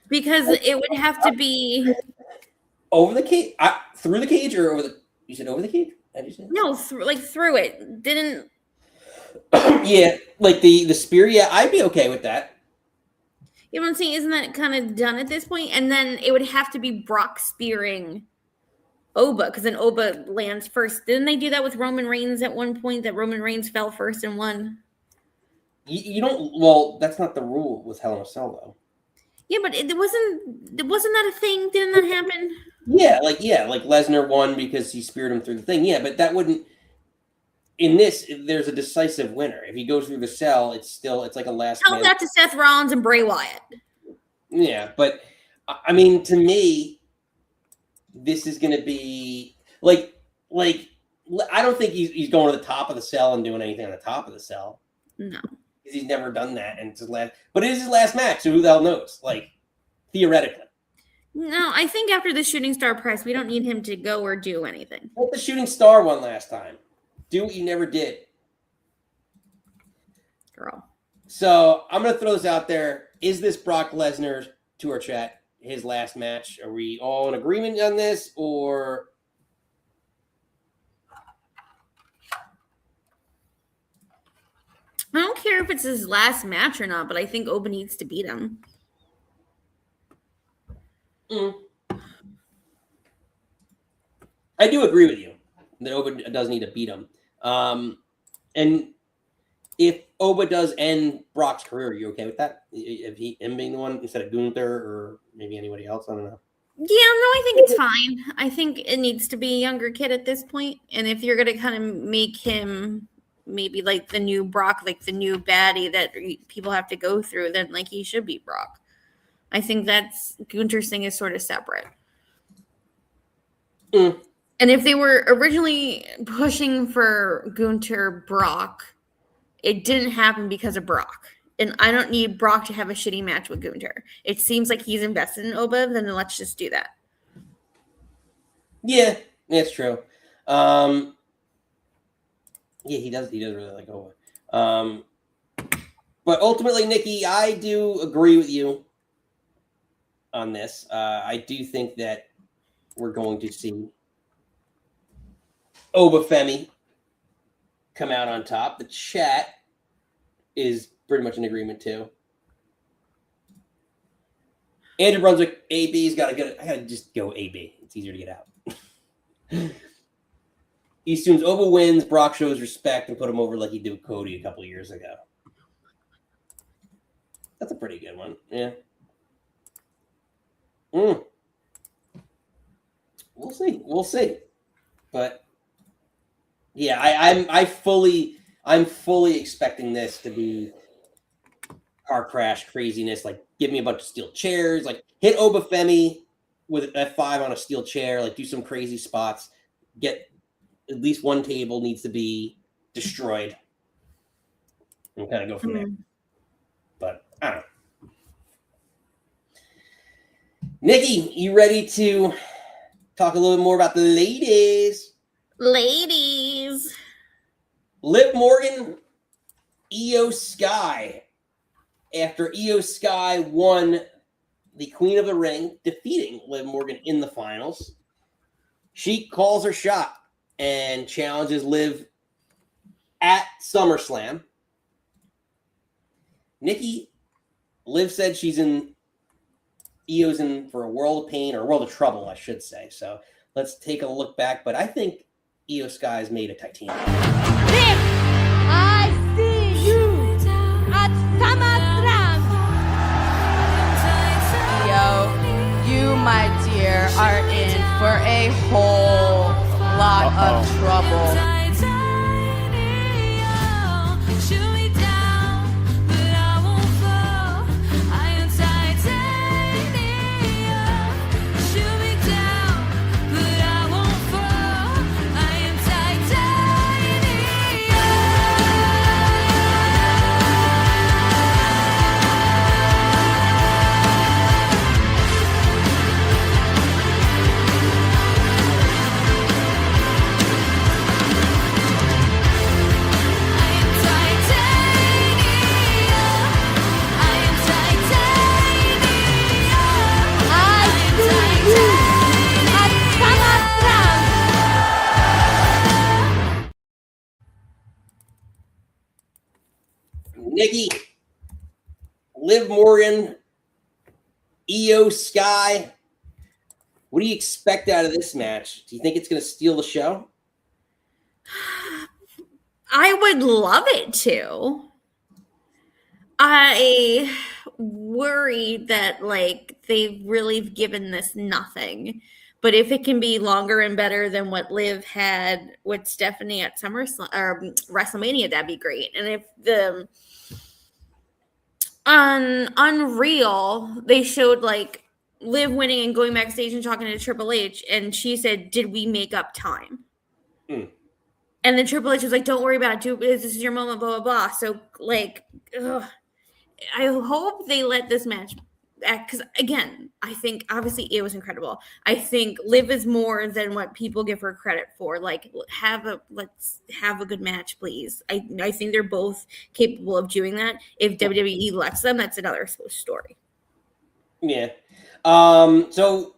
Speaker 2: Because it would have to be
Speaker 1: over the cage, through the cage, or over the? You said over the cage?
Speaker 2: No, through it. Didn't.
Speaker 1: Yeah, like the spear. Yeah, I'd be okay with that.
Speaker 2: You know what I'm saying? Isn't that kind of done at this point? And then it would have to be Brock spearing Oba, because then Oba lands first. Didn't they do that with Roman Reigns at one point? That Roman Reigns fell first and won.
Speaker 1: You don't. Well, that's not the rule with Hell in a Cell, though.
Speaker 2: Yeah, but it wasn't that a thing? Didn't that happen?
Speaker 1: Yeah, like Lesnar won because he speared him through the thing. Yeah, but that wouldn't. In this, there's a decisive winner. If he goes through the cell, it's like a last.
Speaker 2: Tell that to Seth Rollins and Bray Wyatt.
Speaker 1: Yeah, but I mean, to me, this is going to be like I don't think he's going to the top of the cell and doing anything on the top of the cell.
Speaker 2: No.
Speaker 1: He's never done that, and it's his last. But it is his last match, so who the hell knows? Like, theoretically.
Speaker 2: No, I think after the Shooting Star press, we don't need him to go or do anything.
Speaker 1: What the Shooting Star won last time? Do what you never did,
Speaker 2: girl.
Speaker 1: So I'm gonna throw this out there: is this Brock Lesnar, to our chat, his last match? Are we all in agreement on this, or?
Speaker 2: I don't care if it's his last match or not, but I think Oba needs to beat him.
Speaker 1: I do agree with you that Oba does need to beat him. And if Oba does end Brock's career, are you okay with that? If him being the one instead of Gunther or maybe anybody else? I don't know.
Speaker 2: Yeah, no, I think it's fine. I think it needs to be a younger kid at this point. And if you're going to kind of make him maybe like the new Brock, like the new baddie that people have to go through, then like he should beat Brock. I think that's Gunther's thing is sort of separate. And if they were originally pushing for Gunther Brock, it didn't happen because of Brock. And I don't need Brock to have a shitty match with Gunther. It seems like he's invested in Oba, then let's just do that.
Speaker 1: Yeah, that's true. Yeah, he does really like Oba. But ultimately, Nikki, I do agree with you on this. I do think that we're going to see Oba Femi come out on top. The chat is pretty much in agreement too. Andrew Brunswick, AB's got to get it. I got to just go AB. It's easier to get out. he assumes Oba wins, Brock shows respect and put him over like he did with Cody a couple of years ago. That's a pretty good one. Yeah. We'll see. We'll see. But yeah, I'm fully expecting this to be car crash craziness. Like, give me a bunch of steel chairs. Like, hit Oba Femi with F5 on a steel chair. Like, do some crazy spots. Get at least one table needs to be destroyed, and kind of go from there. But I don't know. Nikki, you ready to talk a little bit more about the ladies?
Speaker 2: Ladies.
Speaker 1: Liv Morgan, Io Sky. After Io Sky won the Queen of the Ring, defeating Liv Morgan in the finals, she calls her shot and challenges Liv at SummerSlam. Nikki, Liv said Io's in for a world of pain, or a world of trouble, I should say. So let's take a look back. But I think Io Sky is made of titanium.
Speaker 10: Liv, I see you at SummerSlam. Io, you, my dear, are in for a whole lot of trouble.
Speaker 1: Nikki, Liv Morgan, Io Sky. What do you expect out of this match? Do you think it's going to steal the show?
Speaker 2: I would love it to. I worry that they've really given this nothing. But if it can be longer and better than what Liv had with Stephanie at SummerSlam or WrestleMania, that'd be great. And if the on Unreal, they showed Liv winning and going backstage and talking to Triple H, and she said, "Did we make up time?" And then Triple H was like, "Don't worry about it. This is your moment." Blah blah blah. So I hope they let this match. Because again, I think obviously it was incredible. I think Liv is more than what people give her credit for. Let's have a good match, please. I think they're both capable of doing that. If WWE lets them, that's another story.
Speaker 1: Yeah. So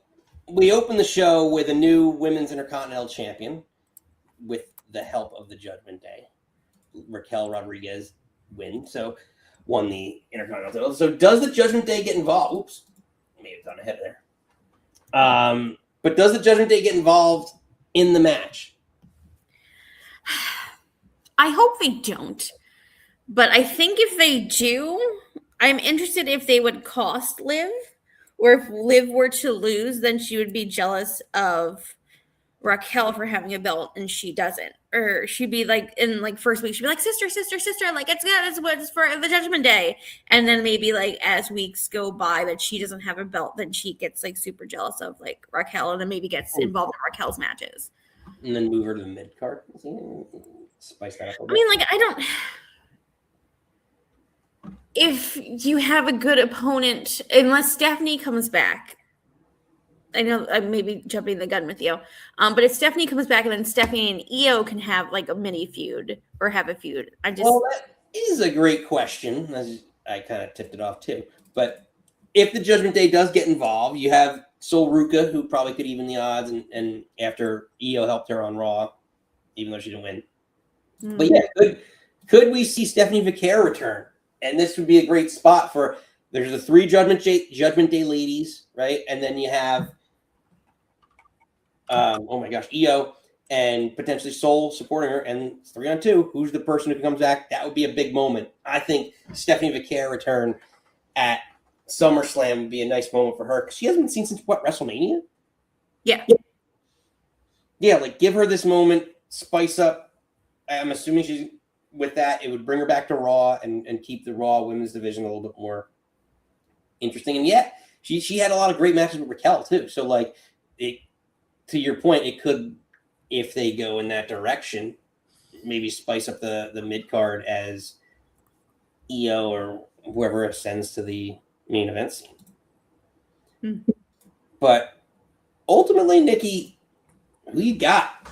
Speaker 1: we open the show with a new Women's Intercontinental Champion with the help of the Judgment Day. Raquel Rodriguez won the Intercontinental title. So does the Judgment Day get involved? Oops. Maybe it's on ahead there. But does the Judgment Day get involved in the match?
Speaker 2: I hope they don't. But I think if they do, I'm interested if they would cost Liv. Or if Liv were to lose, then she would be jealous of Raquel for having a belt and she doesn't. Or she'd be in first week, she'd be like, sister, it's good, it's what's for the Judgment Day. And then maybe as weeks go by that she doesn't have a belt, then she gets super jealous of Raquel and then maybe gets involved in Raquel's matches.
Speaker 1: And then move her to the mid card. Spice that up a bit.
Speaker 2: I mean, I don't. If you have a good opponent, unless Stephanie comes back, I know I may be jumping the gun with you, but if Stephanie comes back and then Stephanie and Io can have a mini feud or have a feud,
Speaker 1: Well, that is a great question. I kind of tipped it off too. But if the Judgment Day does get involved, you have Sol Ruca, who probably could even the odds, and after Io helped her on Raw, even though she didn't win. But yeah, could we see Stephanie Vaquer return? And this would be a great spot for. There's the 3 Judgment Day ladies, right? And then you have, Io, and potentially Soul supporting her, and 3-on-2. Who's the person who comes back? That would be a big moment. I think Stephanie Vaquer return at SummerSlam would be a nice moment for her because she hasn't been seen since WrestleMania.
Speaker 2: Yeah.
Speaker 1: Yeah, like give her this moment, spice up. I'm assuming she's with that. It would bring her back to Raw and keep the Raw women's division a little bit more interesting. And yeah, she had a lot of great matches with Raquel too. So like, to your point, it could, if they go in that direction, maybe spice up the mid card as EO or whoever ascends to the main event scene.
Speaker 2: Mm-hmm.
Speaker 1: But ultimately, Nikki, who you got?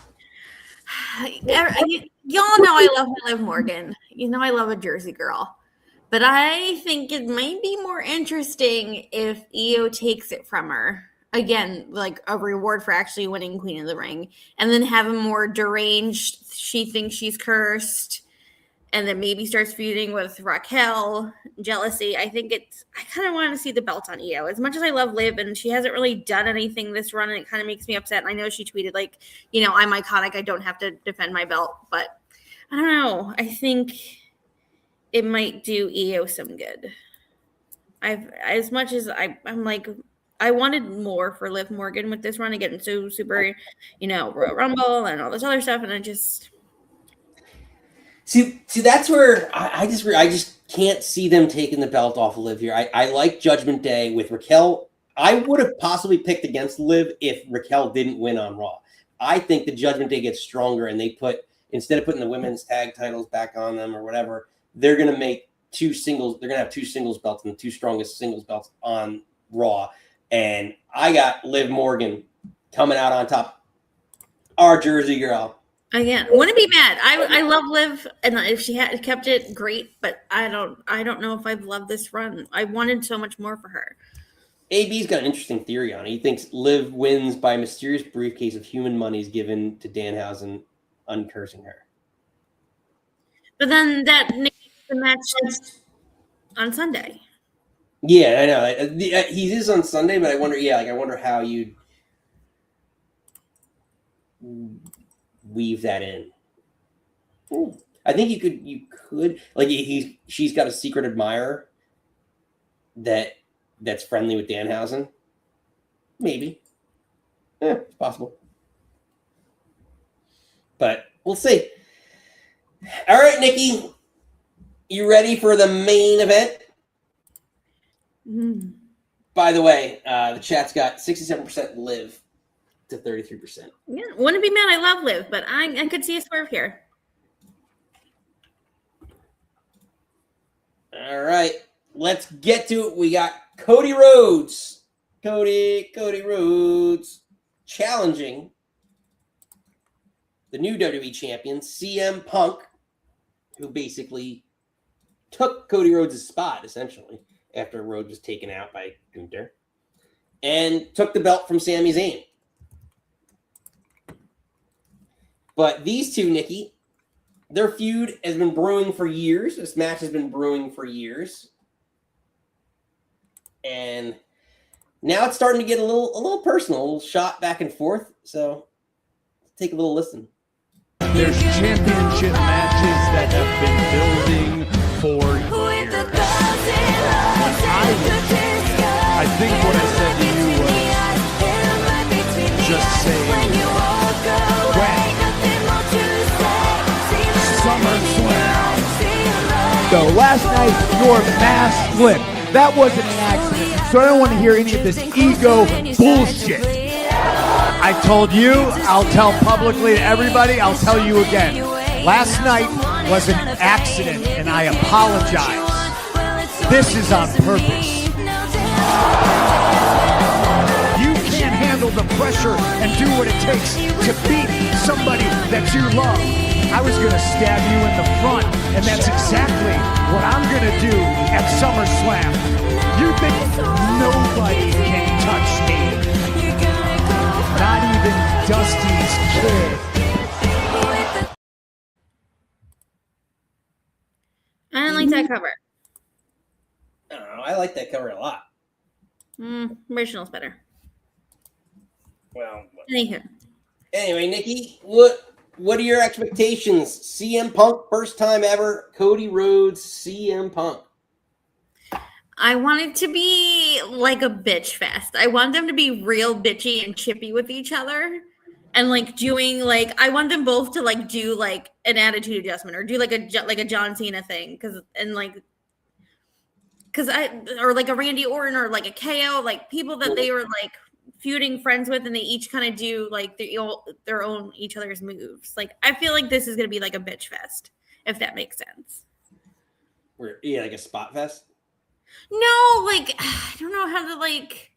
Speaker 2: Y'all know I love Liv Morgan. You know I love a Jersey girl. But I think it might be more interesting if EO takes it from her. Again, like a reward for actually winning Queen of the Ring. And then have a more deranged, she thinks she's cursed. And then maybe starts feuding with Raquel, jealousy. I kind of want to see the belt on EO. As much as I love Liv, and she hasn't really done anything this run, and it kind of makes me upset. And I know she tweeted, like, I'm iconic. I don't have to defend my belt. But I don't know. I think it might do EO some good. As much as I'm like, I wanted more for Liv Morgan with this run and getting so super, Royal Rumble and all this other stuff. And I just...
Speaker 1: See, that's where I just can't see them taking the belt off of Liv here. I like Judgment Day with Raquel. I would have possibly picked against Liv if Raquel didn't win on Raw. I think the Judgment Day gets stronger, and they instead of putting the women's tag titles back on them or whatever, they're going to make two singles. They're going to have two singles belts and the two strongest singles belts on Raw. And I got Liv Morgan coming out on top. Our Jersey girl.
Speaker 2: Again, wouldn't be mad. I love Liv, and if she had kept it, great. But I don't know if I've loved this run. I wanted so much more for her.
Speaker 1: AB's got an interesting theory on it. He thinks Liv wins by a mysterious briefcase of human monies given to Danhausen, uncursing her.
Speaker 2: But then that negates the match on Sunday.
Speaker 1: Yeah, I know. He is on Sunday, but I wonder. Yeah, I wonder how you'd weave that in. Ooh. I think you could like she's got a secret admirer that's friendly with Danhausen. Maybe. Yeah, it's possible. But we'll see. All right, Nikki. You ready for the main event?
Speaker 2: Mm.
Speaker 1: By the way, the chat's got 67% Liv to 33%.
Speaker 2: Yeah, wouldn't be mad. I love Liv, but I could see a swerve here.
Speaker 1: All right, let's get to it. We got Cody Rhodes. Cody Rhodes challenging the new WWE champion, CM Punk, who basically took Cody Rhodes' spot, essentially, after Rhodes was taken out by Gunther, and took the belt from Sami Zayn. But these two, Nikki, their feud has been brewing for years. This match has been brewing for years. And now it's starting to get a little personal, a little shot back and forth. So take a little listen.
Speaker 7: There's championship matches that have been building for years. I think what I said to you was just saying when SummerSlam.
Speaker 6: So last night, your mask slipped. That wasn't an accident. So I don't want to hear any of this ego bullshit. I told you, I'll tell publicly to everybody, I'll tell you again. Last night was an accident, and I apologize. This is on purpose. You can't handle the pressure and do what it takes to beat somebody that you love. I was going to stab you in the front, and that's exactly what I'm going to do at SummerSlam. You think nobody can touch me? Not even Dusty's kid.
Speaker 2: I don't like that cover.
Speaker 1: I don't know. I like that cover a lot.
Speaker 2: Original's better.
Speaker 1: Well,
Speaker 2: Anywho.
Speaker 1: Anyway, Nikki, what are your expectations? CM Punk, first time ever. Cody Rhodes, CM Punk.
Speaker 2: I want it to be like a bitch fest. I want them to be real bitchy and chippy with each other. And like doing like, I want them both to like do like an attitude adjustment or do like a John Cena thing. Or like a Randy Orton or like a KO, like people that they were like feuding friends with, and they each kind of do like their own each other's moves. Like I feel like this is gonna be like a bitch fest, if that makes sense.
Speaker 1: Yeah, like a spot fest.
Speaker 2: No, like I don't know how to like.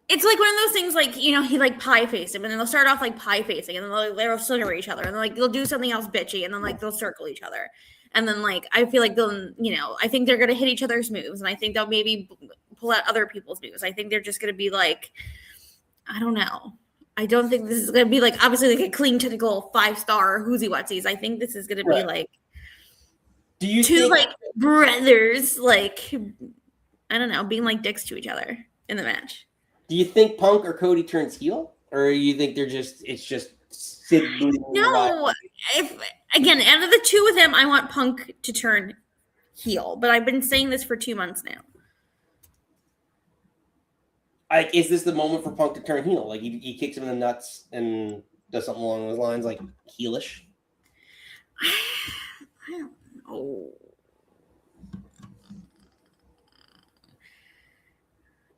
Speaker 2: It's like one of those things, like, you know, he like pie faced him, and then they'll start off like pie facing, and then they'll center each other, and then like they'll do something else bitchy, and then like they'll circle each other, and then like I feel like they'll, you know, I think they're gonna hit each other's moves, and I think they'll maybe pull out other people's moves. I think they're just gonna be like, I don't know. I don't think this is gonna be like obviously like a clean technical 5-star whoozy whatsies. I think this is gonna be like,
Speaker 1: do you
Speaker 2: two
Speaker 1: think
Speaker 2: like brothers, like I don't know, being like dicks to each other in the match.
Speaker 1: Do you think Punk or Cody turns heel, or you think it's just
Speaker 2: no? If again, out of the two of them, I want Punk to turn heel, but I've been saying this for 2 months now.
Speaker 1: Like, is this the moment for Punk to turn heel? Like he kicks him in the nuts and does something along those lines, like heelish?
Speaker 2: I don't know.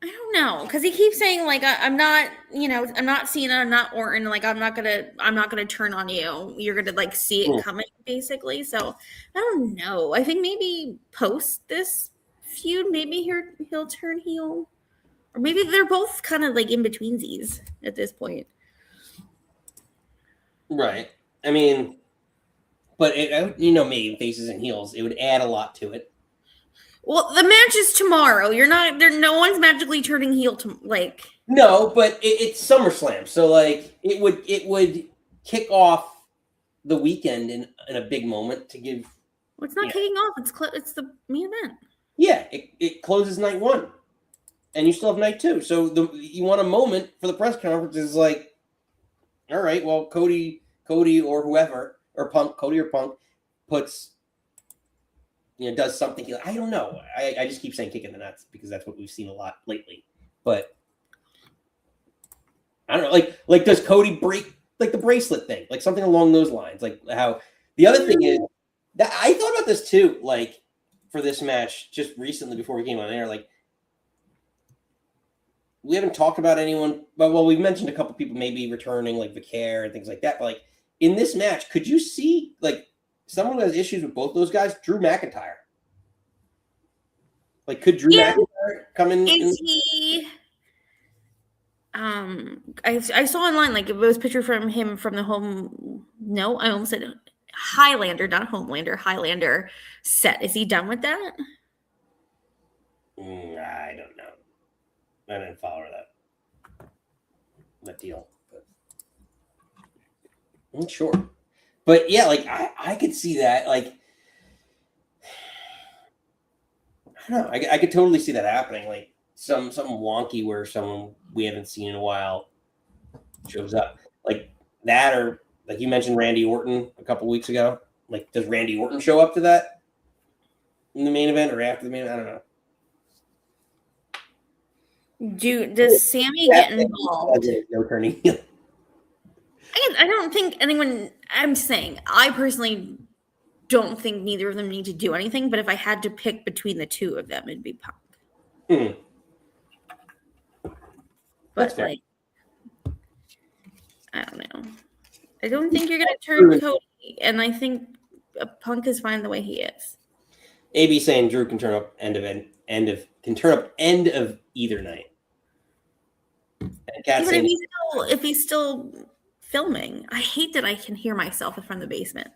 Speaker 2: I don't know, because he keeps saying like I'm not, you know, I'm not Cena, I'm not Orton, like I'm not gonna turn on you. You're gonna like see it coming, basically. So I don't know. I think maybe post this feud, maybe he'll turn heel, or maybe they're both kind of like in betweensies at this point.
Speaker 1: Right. I mean, but you know me, faces and heels, it would add a lot to it.
Speaker 2: Well, the match is tomorrow. You're not there. No one's magically turning heel to like.
Speaker 1: No, but it's SummerSlam, so like it would kick off the weekend in a big moment to give.
Speaker 2: Well, it's not kicking off. It's the main event. Yeah,
Speaker 1: it closes night 1, and you still have night 2. So you want a moment for the press conference is like, all right, well, Cody or whoever or Punk, Cody or Punk puts. You know, does something. I don't know. I just keep saying kick in the nuts because that's what we've seen a lot lately. But I don't know. Like does Cody break like the bracelet thing? Like something along those lines. Like how the other thing is that I thought about this too. Like for this match just recently before we came on air. Like we haven't talked about anyone. But well, we've mentioned a couple people maybe returning, like Vicaire and things like that. But like in this match, could you see like? Someone who has issues with both those guys, Drew McIntyre. Like, could Drew McIntyre come in?
Speaker 2: Is he? I saw online like it was a picture from him from the home. No, I almost said Highlander, not Homelander. Highlander set. Is he done with that?
Speaker 1: I don't know. I didn't follow that deal. But I'm not sure. But yeah, like I could see that. Like I don't know. I could totally see that happening. Like something wonky where someone we haven't seen in a while shows up, like that, or like you mentioned Randy Orton a couple weeks ago. Like, does Randy Orton show up to that in the main event or after the main event? I don't know.
Speaker 2: Does Sammy get involved?
Speaker 1: No turning heel.
Speaker 2: I don't think anyone. I'm saying I personally don't think neither of them need to do anything. But if I had to pick between the two of them, it'd be Punk. But like, I don't know. I don't think you're gonna turn Cody, and I think Punk is fine the way he is.
Speaker 1: AB saying Drew can turn up end of either night. And Kat
Speaker 2: Even
Speaker 1: saying,
Speaker 2: if he's still filming. I hate that I can hear myself from the basement.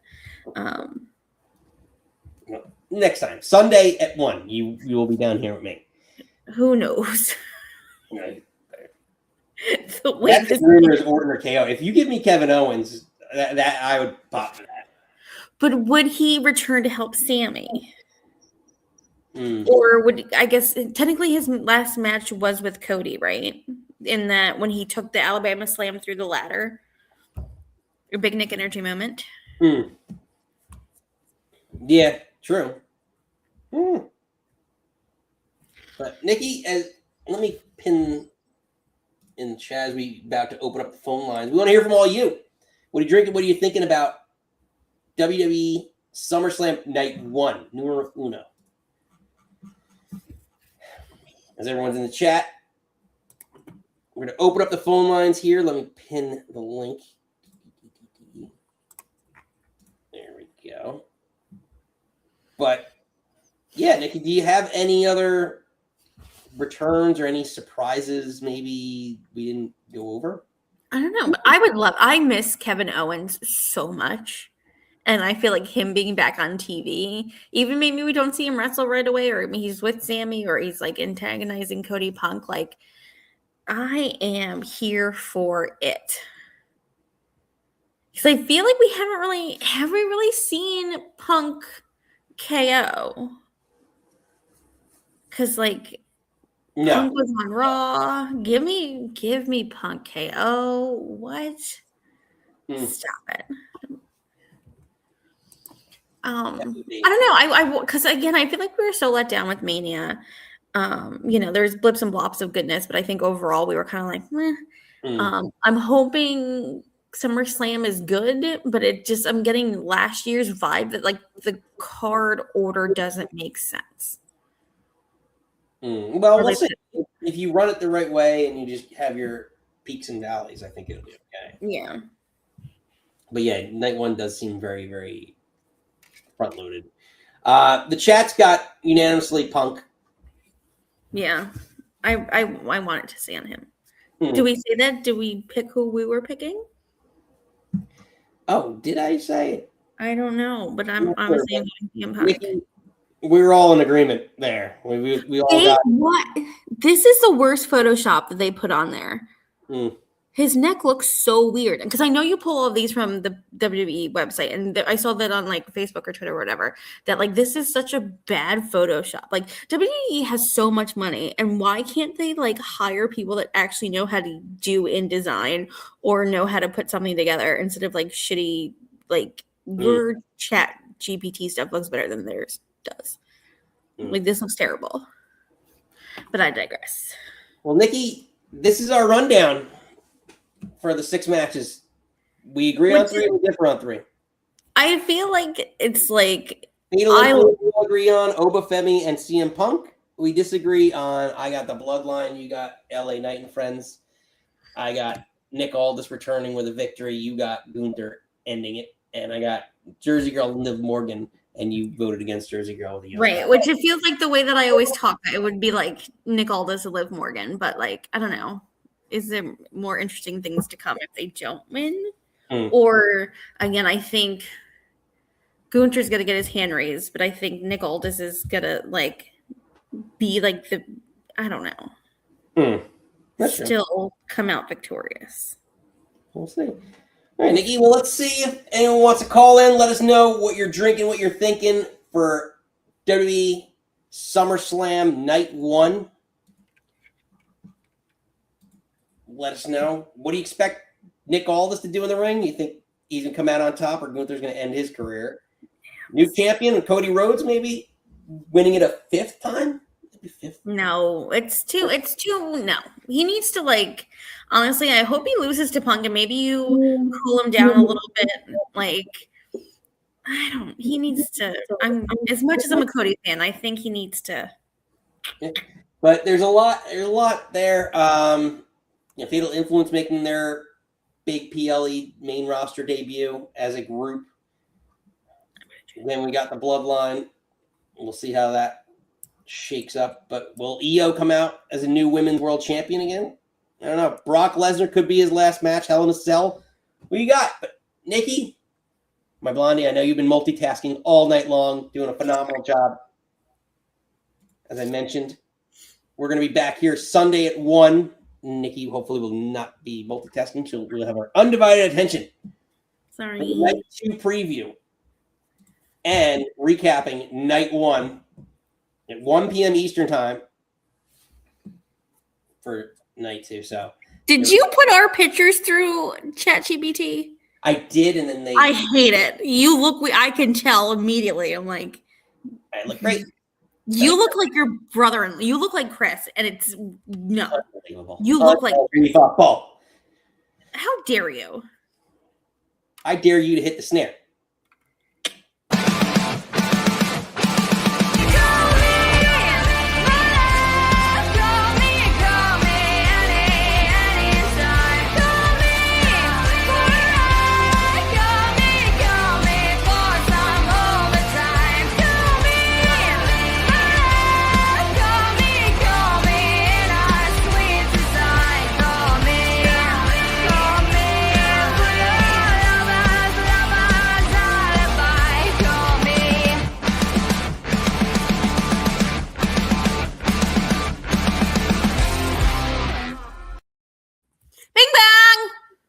Speaker 1: Next time, Sunday at 1, you will be down here with me.
Speaker 2: Who knows?
Speaker 1: Right.
Speaker 2: That's
Speaker 1: the rumor is Orton or KO. If you give me Kevin Owens, that I would pop for that.
Speaker 2: But would he return to help Sammy? Or would, I guess technically his last match was with Cody, right? in that when he took the Alabama Slam through the ladder. A big Nick energy moment.
Speaker 1: Yeah, true. But Nikki, let me pin in the chat as we about to open up the phone lines. We want to hear from all you. What are you drinking? What are you thinking about WWE SummerSlam Night 1, numero uno? As everyone's in the chat, we're going to open up the phone lines here. Let me pin the link. There we go. But, yeah, Nikki, do you have any other returns or any surprises maybe we didn't go over?
Speaker 2: I don't know, but I miss Kevin Owens so much. And I feel like him being back on TV, even maybe we don't see him wrestle right away, or he's with Sammy, or he's like antagonizing Cody Punk. Like, I am here for it. Because I feel like have we really seen Punk KO? Because like
Speaker 1: No.
Speaker 2: Punk was on Raw. Give me Punk KO. What? Stop it. I don't know. Because again, I feel like we were so let down with Mania. There's blips and blops of goodness, but I think overall we were kind of like, meh. I'm hoping SummerSlam is good, but I'm getting last year's vibe that like the card order doesn't make sense.
Speaker 1: Well, we'll see. If you run it the right way and you just have your peaks and valleys, I think it'll be okay.
Speaker 2: Yeah.
Speaker 1: But yeah, Night 1 does seem very, very front loaded. The chat's got unanimously Punk.
Speaker 2: Yeah. I wanted to see on him. Do we say that? Do we pick who we were picking?
Speaker 1: Oh, did I say it?
Speaker 2: I don't know, but I'm saying Punk.
Speaker 1: We were all in agreement there. We all got
Speaker 2: what? This is the worst Photoshop that they put on there. His neck looks so weird. Because I know you pull all of these from the WWE website, and I saw that on like Facebook or Twitter or whatever, that like this is such a bad Photoshop. Like WWE has so much money, and why can't they like hire people that actually know how to do InDesign or know how to put something together instead of like shitty like your chat GPT stuff looks better than theirs does. Like this looks terrible. But I digress.
Speaker 1: Well, Nikki, this is our rundown for the 6 matches. We agree on 3 and we differ on 3.
Speaker 2: I feel like it's like
Speaker 1: we agree on Oba Femi and CM Punk. We disagree on I got the Bloodline, you got LA Knight and Friends. I got Nick Aldis returning with a victory. You got Gunther ending it. And I got Jersey Girl Liv Morgan, and you voted against Jersey Girl.
Speaker 2: Right, which it feels like the way that I always talk, it would be like Nick Aldis and Liv Morgan. But like, I don't know. Is there more interesting things to come if they don't win? Or again, I think Gunther's gonna get his hand raised, but I think Nick Aldis is gonna like be like I don't know. Still come out victorious.
Speaker 1: We'll see. All right, Nikki. Well, let's see if anyone wants to call in. Let us know what you're drinking, what you're thinking for WWE SummerSlam Night 1. Let us know. What do you expect Nick Aldis to do in the ring? You think he's going to come out on top, or Gunther's going to end his career? New champion, Cody Rhodes, maybe winning it a 5th time?
Speaker 2: No, it's too no. He needs to like, honestly, I hope he loses to Punk and maybe you cool him down a little bit. Like, he needs to, as much as I'm a Cody fan, I think he needs to.
Speaker 1: But there's a lot there. Fatal Influence making their big PLE main roster debut as a group. Then we got the Bloodline. We'll see how that shakes up. But will EO come out as a new women's world champion again? I don't know. Brock Lesnar could be his last match. Hell in a Cell. What you got? But Nikki, my blondie, I know you've been multitasking all night long, doing a phenomenal job. As I mentioned, we're going to be back here Sunday at 1. Nikki hopefully will not be multitasking. We'll have our undivided attention.
Speaker 2: Sorry.
Speaker 1: Night 2 preview and recapping Night 1 at 1 p.m. Eastern time for night too. So
Speaker 2: did you put our pictures through ChatGPT?
Speaker 1: I did, and then
Speaker 2: I hate it. You look. I can tell immediately. I'm like,
Speaker 1: I look great.
Speaker 2: You look like your brother. You look like Chris, and it's no.
Speaker 1: Unbelievable.
Speaker 2: You look like.
Speaker 1: Unbelievable.
Speaker 2: How dare you?
Speaker 1: I dare you to hit the snare.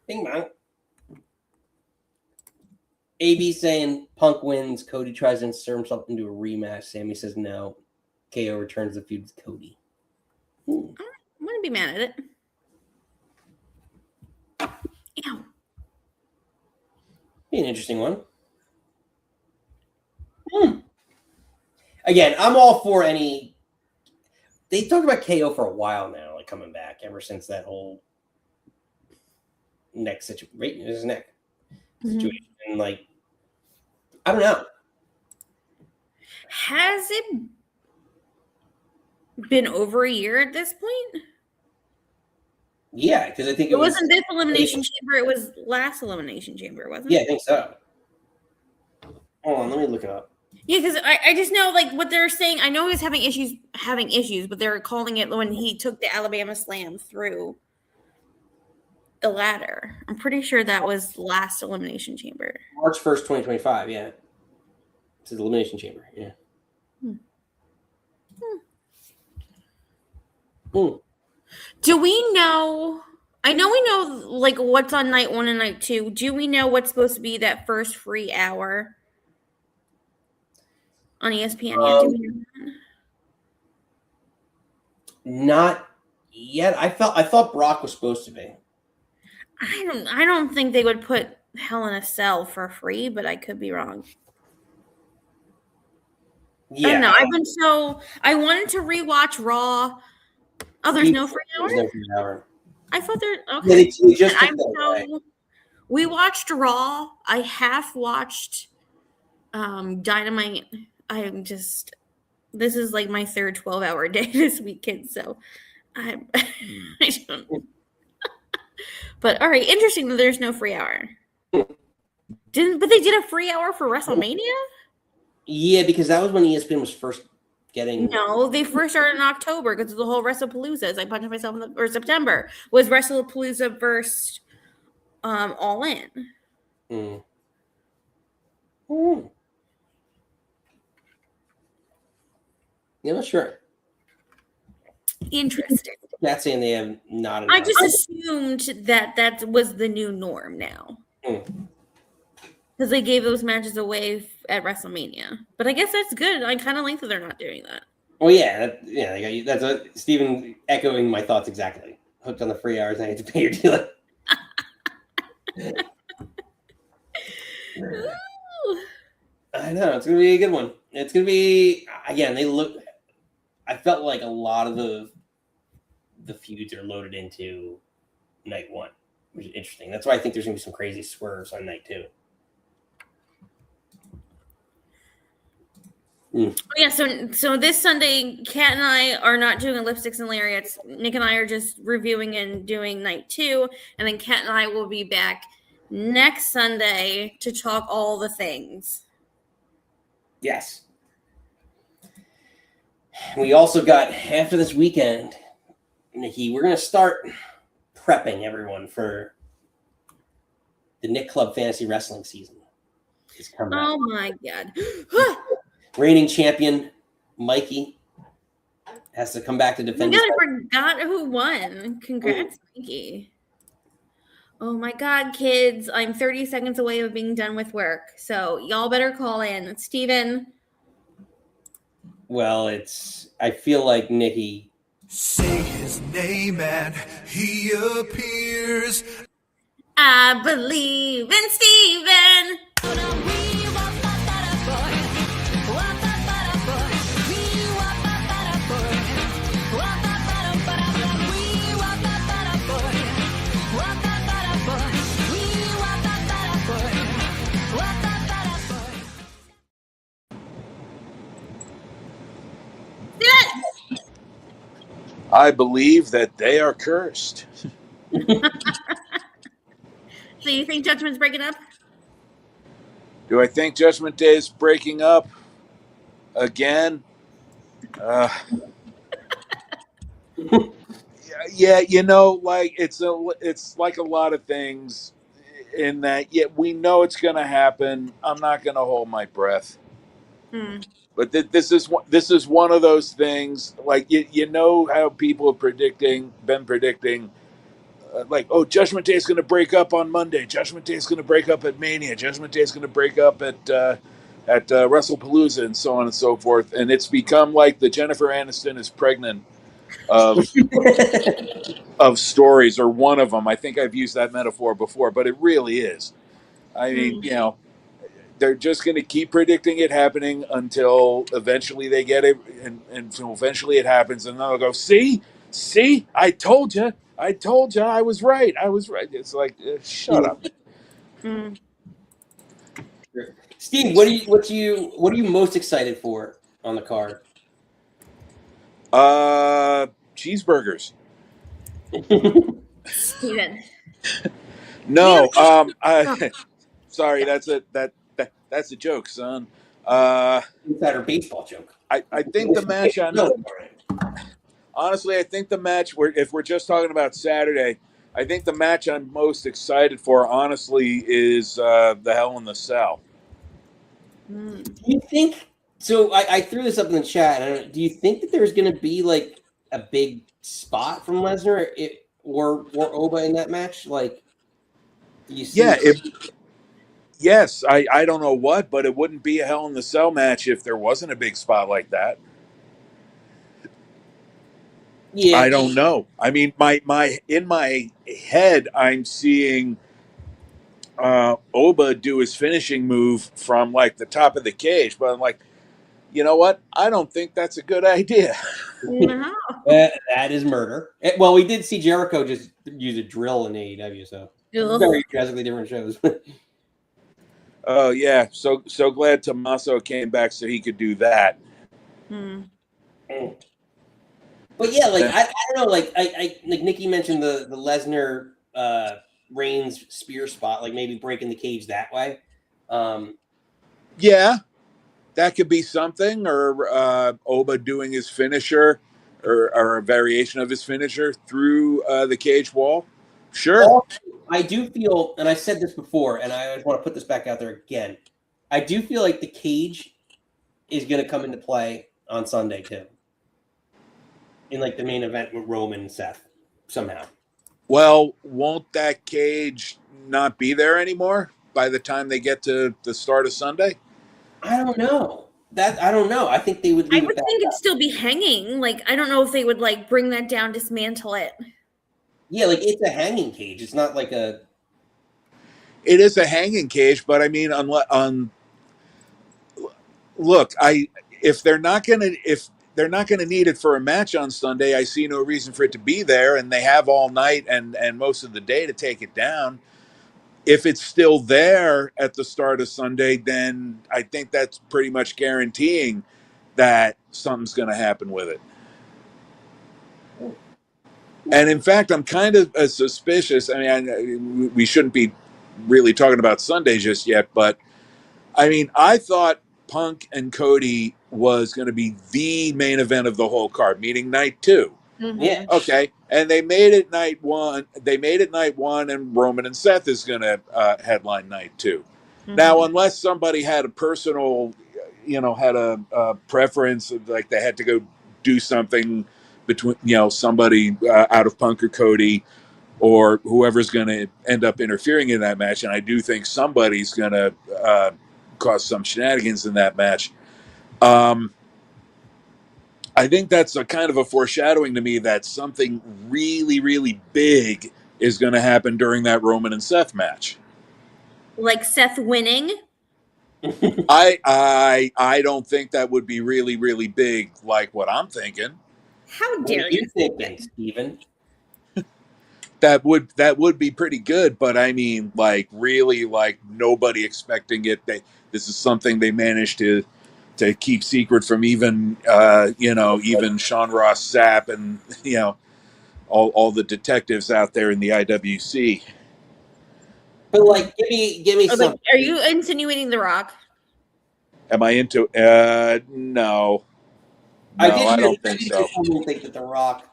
Speaker 1: Bing bang. AB saying Punk wins. Cody tries to insert himself into a rematch. Sammy says no. KO returns the feud with Cody.
Speaker 2: I'm gonna be mad at it. Ew.
Speaker 1: Be an interesting one. Again, I'm all for any. They talked about KO for a while now, like coming back ever since that whole neck situation. Right, his neck situation. And like, I don't know.
Speaker 2: Has it been over a year at this point?
Speaker 1: Yeah, because I think
Speaker 2: it wasn't this Elimination Chamber. It was last Elimination Chamber, wasn't it?
Speaker 1: Yeah, I think so. Hold on, let me look it up.
Speaker 2: Yeah, because I just know like what they're saying. I know he was having issues, but they're calling it when he took the Alabama Slam through the ladder. I'm pretty sure that was last Elimination Chamber.
Speaker 1: March 1st, 2025, yeah. It's the Elimination Chamber, yeah.
Speaker 2: Do we know? I know we know like what's on night 1 and night 2. Do we know what's supposed to be that first free hour on ESPN? Do we know that?
Speaker 1: Not yet. I thought Brock was supposed to be.
Speaker 2: I don't think they would put Hell in a Cell for free, but I could be wrong.
Speaker 1: Yeah.
Speaker 2: I don't know. I wanted to rewatch Raw. Oh, there's no free hour?
Speaker 1: There's no free hour.
Speaker 2: I thought there. Okay.
Speaker 1: Yeah, they just took that away.
Speaker 2: We watched Raw. I half watched Dynamite. This is like my third 12-hour day this weekend, so I don't know. But all right, interesting that there's no free hour. But they did a free hour for WrestleMania?
Speaker 1: Yeah, because that was when ESPN was first getting.
Speaker 2: No, they first started in October because of the whole WrestlePalooza. As I punched myself or September was WrestlePalooza versus All In.
Speaker 1: Yeah, not sure.
Speaker 2: Interesting.
Speaker 1: That's saying they have not.
Speaker 2: I just assumed that was the new norm now. Because they gave those matches away at WrestleMania. But I guess that's good. I kind of like that they're not doing that.
Speaker 1: Well, yeah. That's what Steven echoing my thoughts exactly. Hooked on the free hours, I had to pay your dealer. I know. It's going to be a good one. It's going to be, again, I felt like a lot of the feuds are loaded into night 1, which is interesting. That's why I think there's going to be some crazy swerves on night 2.
Speaker 2: Yeah, so this Sunday, Kat and I are not doing a Lipsticks and Lariats. Nick and I are just reviewing and doing night 2, and then Kat and I will be back next Sunday to talk all the things.
Speaker 1: Yes. We also got, after this weekend, Nikki, we're going to start prepping everyone for the Nick Club Fantasy Wrestling season. Is coming out.
Speaker 2: Oh, my God.
Speaker 1: Reigning champion Mikey has to come back to defend.
Speaker 2: I forgot who won. Congrats, Mikey. Oh my God, kids. I'm 30 seconds away of being done with work. So y'all better call in. Steven.
Speaker 1: Well, I feel like Nikki
Speaker 4: Say his name and he appears.
Speaker 2: I believe in Steven.
Speaker 5: I believe that they are cursed.
Speaker 2: So you think Judgment's breaking up?
Speaker 5: Do I think Judgment Day is breaking up again? Yeah, like it's like a lot of things in that. Yeah, we know it's going to happen. I'm not going to hold my breath. But this is one of those things. Like you know how people have been predicting. Like, oh, Judgment Day is going to break up on Monday. Judgment Day is going to break up at Mania. Judgment Day is going to break up at WrestlePalooza, and so on and so forth. And it's become like the Jennifer Aniston is pregnant of stories, or one of them. I think I've used that metaphor before, but it really is. I mean, they're just going to keep predicting it happening until eventually they get it, and until eventually it happens, and then they'll go, see, I told you, I was right. It's like, shut up.
Speaker 1: Steve, what are you most excited for on the card?
Speaker 5: Cheeseburgers.
Speaker 2: Steven.
Speaker 5: No, sorry, that's a joke, son.
Speaker 1: Insider baseball joke.
Speaker 5: I think the match honestly, I think the match, if we're just talking about Saturday, I think the match I'm most excited for, honestly, is the Hell in the Cell.
Speaker 1: Do you think so? I threw this up in the chat. Do you think that there's going to be like a big spot from Lesnar or Oba in that match? Like, do you see?
Speaker 5: Yeah. Yes, I don't know what, but it wouldn't be a Hell in the Cell match if there wasn't a big spot like that.
Speaker 1: Yeah,
Speaker 5: I don't know. I mean, my in my head, I'm seeing Oba do his finishing move from like the top of the cage, but I'm like, you know what? I don't think that's a good idea.
Speaker 2: No.
Speaker 1: That is murder. Well, we did see Jericho just use a drill in AEW, so very drastically different shows.
Speaker 5: Oh yeah, so glad Tommaso came back so he could do that.
Speaker 1: But yeah, like I don't know, like I like Nikki mentioned the Lesnar Reigns spear spot, like maybe breaking the cage that way.
Speaker 5: Yeah, that could be something, or Oba doing his finisher, or a variation of his finisher through the cage wall. Sure.
Speaker 1: Also, I do feel, and I said this before, and I want to put this back out there again. I do feel like the cage is going to come into play on Sunday too, in like the main event with Roman and Seth somehow.
Speaker 5: Well, won't that cage not be there anymore by the time they get to the start of Sunday?
Speaker 1: I don't know. I don't know. I think they would.
Speaker 2: I would think it'd still be hanging. Like, I don't know if they would like bring that down, dismantle it.
Speaker 1: Yeah, like it's a hanging cage. It's not like a.
Speaker 5: It is a hanging cage, but I mean, look, if they're not gonna need it for a match on Sunday, I see no reason for it to be there, and they have all night and most of the day to take it down. If it's still there at the start of Sunday, then I think that's pretty much guaranteeing that something's going to happen with it. And in fact, I'm kind of suspicious. I mean, we shouldn't be really talking about Sunday just yet, but I mean, I thought Punk and Cody was going to be the main event of the whole card, meaning night 2.
Speaker 1: Yeah.
Speaker 5: Okay. And they made it night 1. And Roman and Seth is going to headline night 2. Now, unless somebody had a personal, had a preference of like they had to go do something between, somebody out of Punk or Cody or whoever's going to end up interfering in that match. And I do think somebody's going to cause some shenanigans in that match. I think that's a kind of a foreshadowing to me that something really, really big is going to happen during that Roman and Seth match.
Speaker 2: Like Seth winning?
Speaker 5: I don't think that would be really, really big like what I'm thinking.
Speaker 2: How
Speaker 1: What
Speaker 2: dare
Speaker 1: are you
Speaker 2: you?
Speaker 1: thinking, Steven?
Speaker 5: That would be pretty good, but I mean, like, really, like, nobody expecting it. This is something they managed to keep secret from even even Sean Ross Sapp and all the detectives out there in the IWC.
Speaker 1: But like, give me something.
Speaker 2: Are you insinuating The Rock?
Speaker 5: Am I into? No,
Speaker 1: I
Speaker 5: don't think so.
Speaker 1: I didn't think that The Rock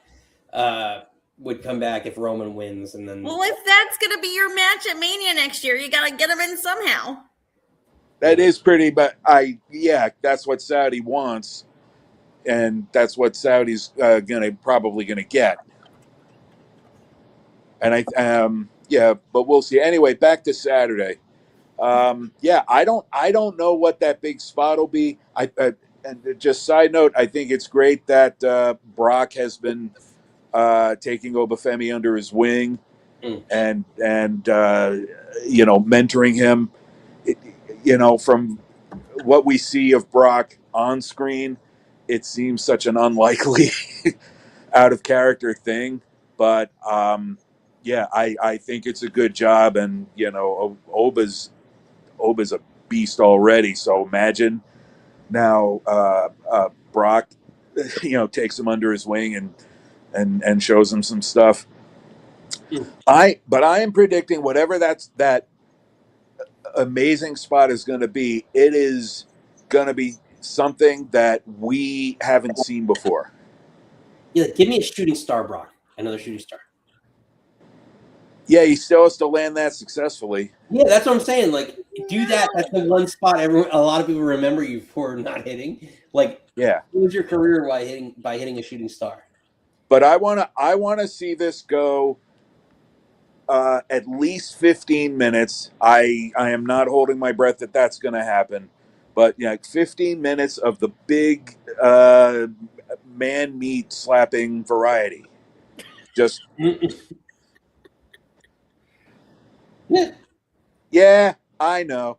Speaker 1: would come back if Roman wins, and then.
Speaker 2: Well, if that's gonna be your match at Mania next year, you gotta get him in somehow.
Speaker 5: That is pretty, but that's what Saudi wants, and that's what Saudi's probably gonna get. And but we'll see. Anyway, back to Saturday. I don't know what that big spot will be. And just side note, I think it's great that Brock has been taking Oba Femi under his wing and mentoring him. From what we see of Brock on screen, it seems such an unlikely out of character thing. But I think it's a good job, and Oba's a beast already. So imagine now Brock, takes him under his wing and shows him some stuff. I am predicting whatever that amazing spot is going to be. It is going to be something that we haven't seen before.
Speaker 1: Yeah, give me a shooting star, Brock. Another shooting star.
Speaker 5: Yeah, he still has to land that successfully.
Speaker 1: Yeah, that's what I'm saying. Like, do that. That's the one spot a lot of people remember you for not hitting. Like,
Speaker 5: yeah,
Speaker 1: what was your career by hitting a shooting star?
Speaker 5: But I wanna see this go at least 15 minutes. I am not holding my breath that that's going to happen, but 15 minutes of the big man meat slapping variety. Just yeah, I know.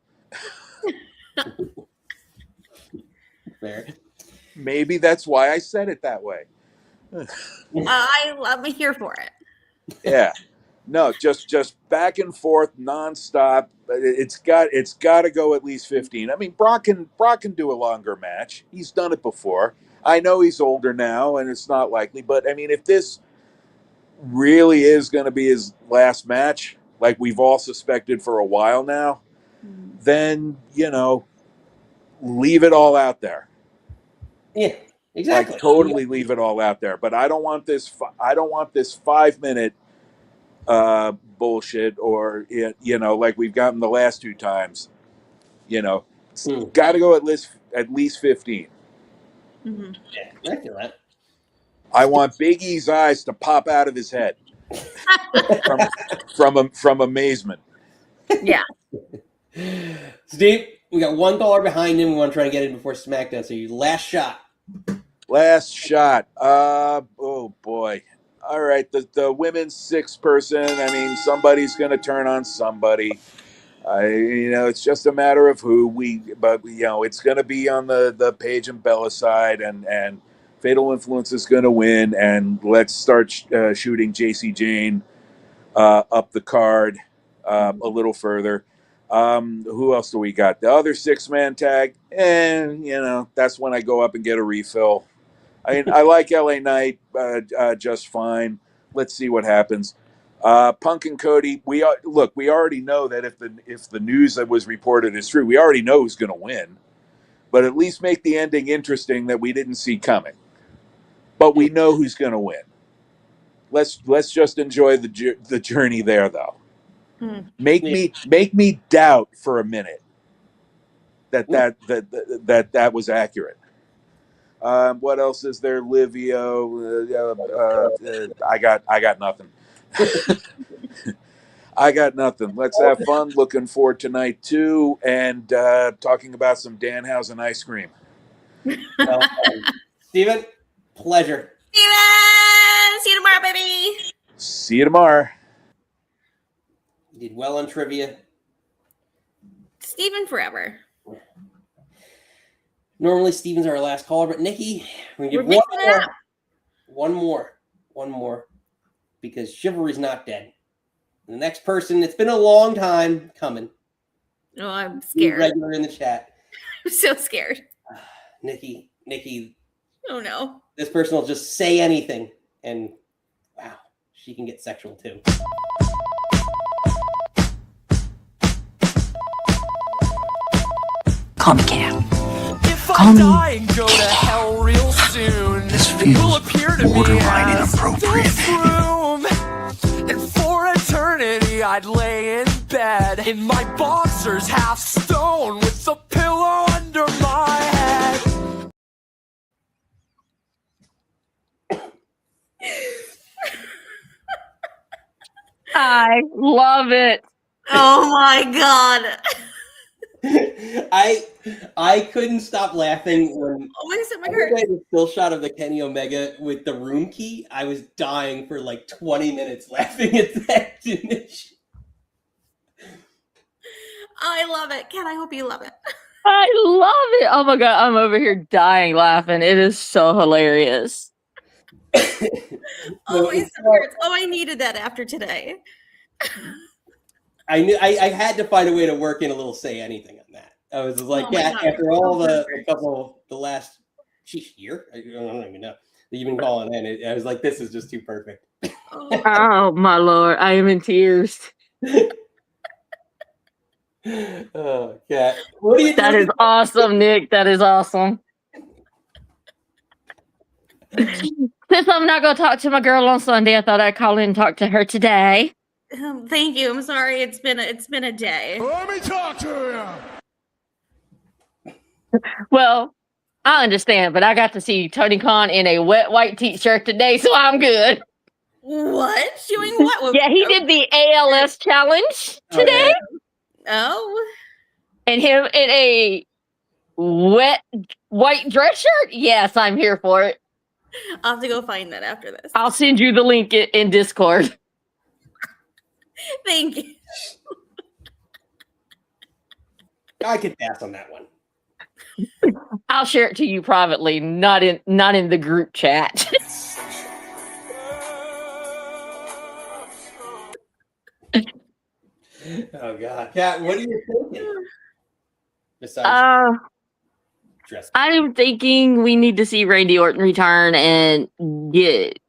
Speaker 1: Fair.
Speaker 5: Maybe that's why I said it that way.
Speaker 2: I'm here for it.
Speaker 5: Yeah. No, just back and forth nonstop. It's got to go at least 15. I mean, Brock can do a longer match. He's done it before. I know he's older now, and it's not likely. But I mean, if this really is going to be his last match, like we've all suspected for a while now, then leave it all out there.
Speaker 1: Yeah, exactly.
Speaker 5: Like totally leave it all out there. But I don't want this 5-minute bullshit, or like we've gotten the last 2 times. It's got to go at least 15.
Speaker 2: Mm-hmm.
Speaker 1: Yeah, I feel that.
Speaker 5: I want Big E's eyes to pop out of his head from amazement.
Speaker 2: Yeah.
Speaker 1: Steve, we got one caller behind him. We want to try to get in before SmackDown. So your last shot.
Speaker 5: Last shot. Oh boy. All right, the women's 6-person. I mean, somebody's going to turn on somebody. It's just a matter of who it's going to be on the Paige and Bella side, and Fatal Influence is going to win. And let's start shooting JC Jane up the card a little further. Who else do we got? The other 6-man tag, and that's when I go up and get a refill. I mean, I like LA Knight just fine. Let's see what happens. Punk and Cody, we already know that if the news that was reported is true, we already know who's going to win. But at least make the ending interesting that we didn't see coming. But we know who's going to win. Let's just enjoy the journey there, though. Make me doubt for a minute that was accurate. What else is there? Livio. I got nothing. I got nothing. Let's have fun. Looking forward tonight too, and talking about some Danhausen ice cream.
Speaker 1: Steven? Pleasure.
Speaker 2: Steven! See you tomorrow, baby.
Speaker 5: See you tomorrow.
Speaker 1: You did well on trivia.
Speaker 2: Steven forever.
Speaker 1: Normally, Steven's our last caller, but Nikki, we're going to give one more, because chivalry's not dead. The next person, it's been a long time coming.
Speaker 2: Oh, I'm scared.
Speaker 1: Regular in the chat.
Speaker 2: I'm so scared.
Speaker 1: Nikki.
Speaker 2: Oh, no.
Speaker 1: This person will just say anything, and wow, she can get sexual too.
Speaker 11: Call me Cam.
Speaker 4: Call me. And go to hell real soon.
Speaker 11: This feels borderline inappropriate.
Speaker 4: And for eternity, I'd lay in bed in my boxers, half stone, with a pillow under my head.
Speaker 10: I love it.
Speaker 2: Oh my god.
Speaker 1: I couldn't stop laughing when
Speaker 2: my stomach hurt.
Speaker 1: the still shot of the Kenny Omega with the room key. I was dying for like 20 minutes laughing at that image.
Speaker 2: I love it. Ken, I hope you love it.
Speaker 10: I love it. Oh my god, I'm over here dying laughing. It is so hilarious.
Speaker 2: Oh, my stomach hurts. Oh, I needed that after today.
Speaker 1: I knew I had to find a way to work in a little say anything on that. I was like, after all the last year, I don't even know that you've been calling in. I was like, this is just too perfect.
Speaker 10: Oh my lord, I am in tears.
Speaker 1: Oh, yeah. What do you?
Speaker 10: That is awesome, Nick. That is awesome. Since I'm not going to talk to my girl on Sunday, I thought I'd call in and talk to her today.
Speaker 2: Thank you. I'm sorry. It's been a day.
Speaker 3: Let me talk to you.
Speaker 10: Well, I understand, but I got to see Tony Khan in a wet white t-shirt today, so I'm good.
Speaker 2: What? Doing what?
Speaker 10: Yeah, he did the ALS challenge today.
Speaker 2: Oh.
Speaker 10: And him in a wet white dress shirt? Yes, I'm here for it.
Speaker 2: I'll have to go find that after this.
Speaker 10: I'll send you the link in Discord.
Speaker 2: Thank you.
Speaker 1: I could pass on that one.
Speaker 10: I'll share it to you privately, not in the group chat.
Speaker 1: Oh God, Kat, what are you thinking? Besides dress,
Speaker 10: I'm thinking we need to see Randy Orton return and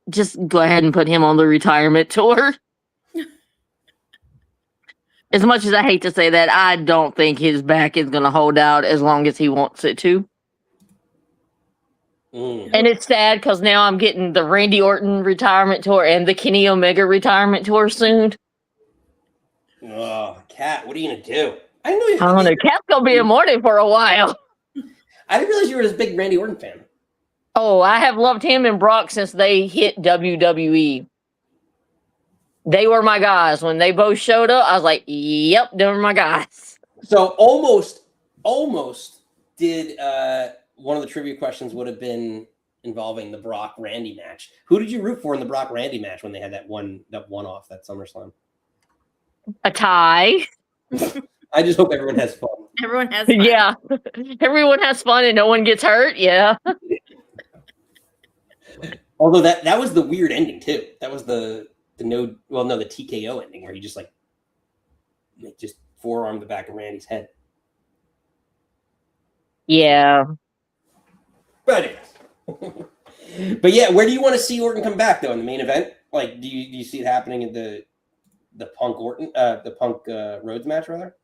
Speaker 10: just go ahead and put him on the retirement tour. As much as I hate to say that, I don't think his back is going to hold out as long as he wants it to. And it's sad because now I'm getting the Randy Orton retirement tour and the Kenny Omega retirement tour soon.
Speaker 1: Oh, Kat, what are you gonna do? I
Speaker 10: don't know. Kat's gonna be in mourning for a while.
Speaker 1: I didn't realize you were this big Randy Orton fan.
Speaker 10: Oh, I have loved him and Brock since they hit WWE. They were my guys. When they both showed up, I was like, yep, they were my guys.
Speaker 1: So almost did one of the trivia questions would have been involving the Brock Randy match. Who did you root for in the Brock Randy match when they had that one off that SummerSlam?
Speaker 10: A tie.
Speaker 1: I just hope everyone has fun.
Speaker 2: Everyone has fun.
Speaker 10: Yeah. Everyone has fun and no one gets hurt. Yeah.
Speaker 1: Although that was the weird ending too. That was the TKO ending where he just just forearmed the back of Randy's head.
Speaker 10: Yeah.
Speaker 1: But yeah, where do you want to see Orton come back though in the main event? Like, do you see it happening in the Punk Rhodes match rather?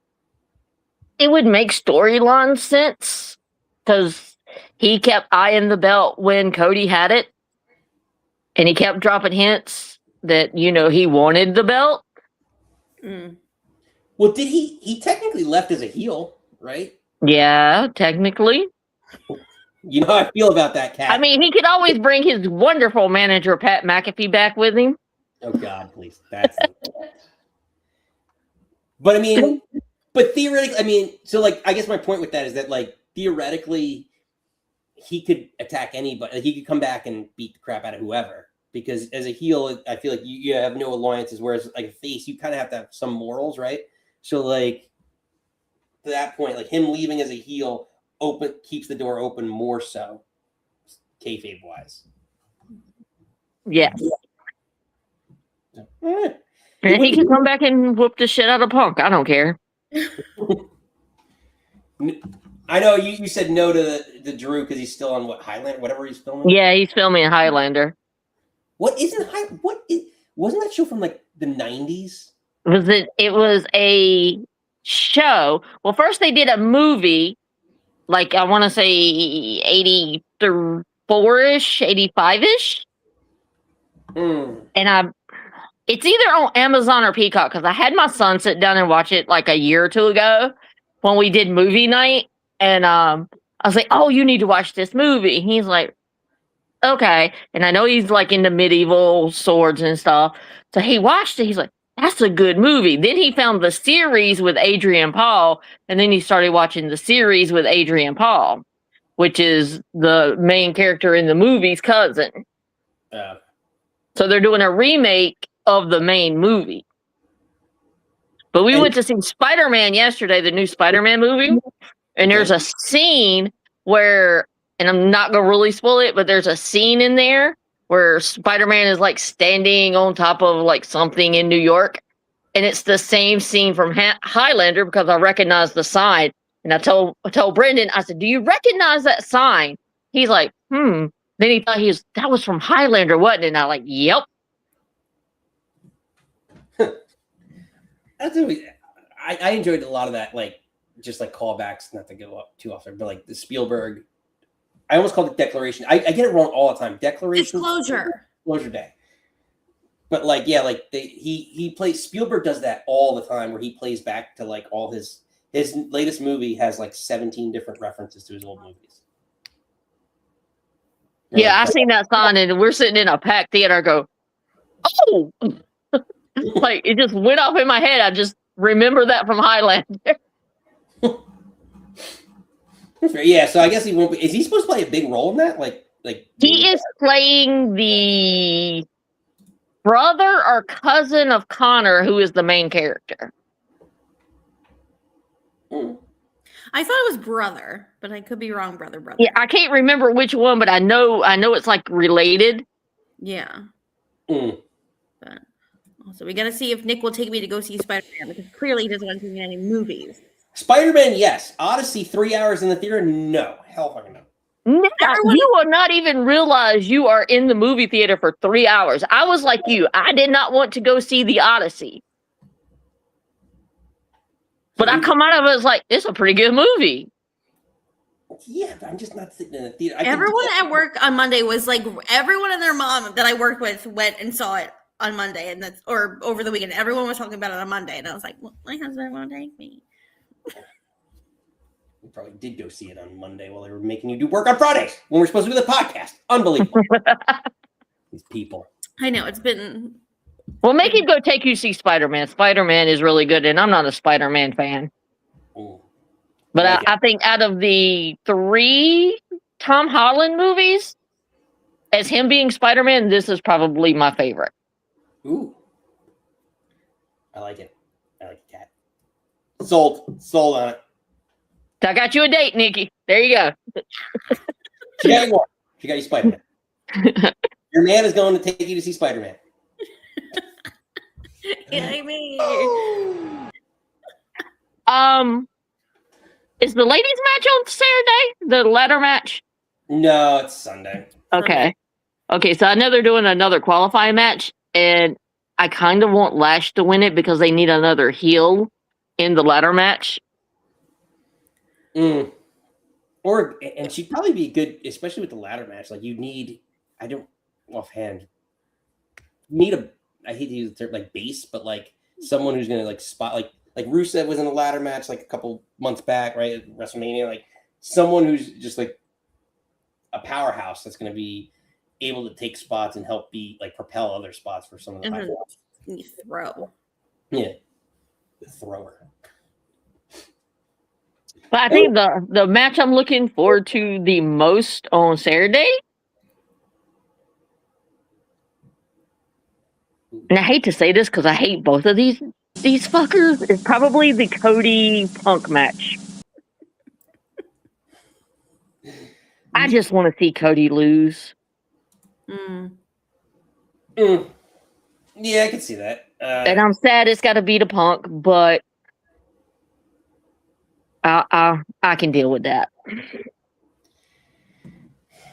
Speaker 10: It would make storyline sense because he kept eyeing the belt when Cody had it, and he kept dropping hints that he wanted the belt.
Speaker 1: Well, did he technically left as a heel, right?
Speaker 10: Yeah, technically.
Speaker 1: You know how I feel about that, Kat.
Speaker 10: I mean, he could always bring his wonderful manager, Pat McAfee, back with him.
Speaker 1: Oh, God, please. But I mean, theoretically, I guess my point with that is that, theoretically, he could attack anybody. Like, he could come back and beat the crap out of whoever. Because as a heel, I feel like you have no alliances. Whereas like a face, you kind of have to have some morals, right? So like to that point, like him leaving as a heel keeps the door open more so, kayfabe wise.
Speaker 10: Yeah. And he can come back and whoop the shit out of Punk. I don't care.
Speaker 1: I know you said no to the Drew because he's still on Highlander, whatever he's filming.
Speaker 10: Yeah, he's filming Highlander.
Speaker 1: Wasn't that show from like the 90s?
Speaker 10: It was a show. Well, first they did a movie, like I want to say 84-ish, 85-ish. And it's either on Amazon or Peacock because I had my son sit down and watch it like a year or two ago when we did movie night. And I was like, oh, you need to watch this movie. He's like, okay. And I know he's like into medieval swords and stuff. So he watched it. He's like, that's a good movie. Then he found the series with Adrian Paul. And then he started watching the series with Adrian Paul, which is the main character in the movie's cousin. So they're doing a remake of the main movie. But we went to see Spider-Man yesterday, the new Spider-Man movie. And there's a scene where, and I'm not going to really spoil it, but there's a scene in there where Spider-Man is like standing on top of like something in New York. And it's the same scene from Highlander because I recognize the sign. And I told Brendan, I said, do you recognize that sign? He's like, Then he thought that was from Highlander, wasn't it? And I'm like, yep.
Speaker 1: I enjoyed a lot of that, like, just like callbacks, not to go up too often, but like the Spielberg, I almost called it Declaration. I get it wrong all the time. Disclosure Day. But like, yeah, like he plays, Spielberg does that all the time where he plays back to like all his latest movie has like 17 different references to his old movies.
Speaker 10: Yeah, I seen that sign and we're sitting in a packed theater. I go, oh, like it just went off in my head. I just remember that from Highlander.
Speaker 1: Yeah, so I guess he won't be. Is he supposed to play a big role in that? Like
Speaker 10: he is playing the brother or cousin of Connor, who is the main character.
Speaker 2: I thought it was brother, but I could be wrong. Brother.
Speaker 10: Yeah, I can't remember which one, but I know it's like related.
Speaker 2: Yeah. But also, we got to see if Nick will take me to go see Spider-Man because clearly he doesn't want to see me in any movies.
Speaker 1: Spider-Man, yes. Odyssey, 3 hours in the theater, no. Hell fucking no.
Speaker 10: You will not even realize you are in the movie theater for 3 hours. I was like you. I did not want to go see the Odyssey. But I come out of it like, it's a pretty good movie.
Speaker 1: Yeah, but I'm just not sitting in a theater.
Speaker 2: Everyone at work on Monday was like, everyone and their mom that I worked with went and saw it on Monday, or over the weekend. Everyone was talking about it on Monday, and I was like, well, my husband won't take me.
Speaker 1: We probably did go see it on Monday while they were making you do work on Fridays when we're supposed to do the podcast. Unbelievable. These people.
Speaker 2: I know, it's been...
Speaker 10: Well, make him go take you to see Spider-Man. Spider-Man is really good, and I'm not a Spider-Man fan.
Speaker 1: Ooh.
Speaker 10: But I think out of the 3 Tom Holland movies, as him being Spider-Man, this is probably my favorite.
Speaker 1: Ooh. I like it. I like the cat. Sold on it.
Speaker 10: I got you a date, Nikki. There you go.
Speaker 1: She got you one. She got you Spider-Man. Your man is going to take you to see Spider-Man.
Speaker 2: Yeah, me.
Speaker 10: Is the ladies match on Saturday? The ladder match?
Speaker 1: No, it's Sunday.
Speaker 10: Okay. Okay, so I know they're doing another qualifying match, and I kind of want Lash to win it because they need another heel in the ladder match.
Speaker 1: And she'd probably be good, especially with the ladder match. Like, you need, I don't offhand, I hate to use the term like base, but like someone who's going to like spot, like Rusev was in a ladder match like a couple months back, right? At WrestleMania, like someone who's just like a powerhouse that's going to be able to take spots and help propel other spots for some of the high spots.
Speaker 2: Throw.
Speaker 1: Yeah. The thrower.
Speaker 10: But I think the match I'm looking forward to the most on Saturday, and I hate to say this because I hate both of these fuckers, is probably the Cody Punk match. I just want to see Cody lose.
Speaker 1: Yeah, I can see that.
Speaker 10: And I'm sad it's got to be the Punk, but I can deal with that.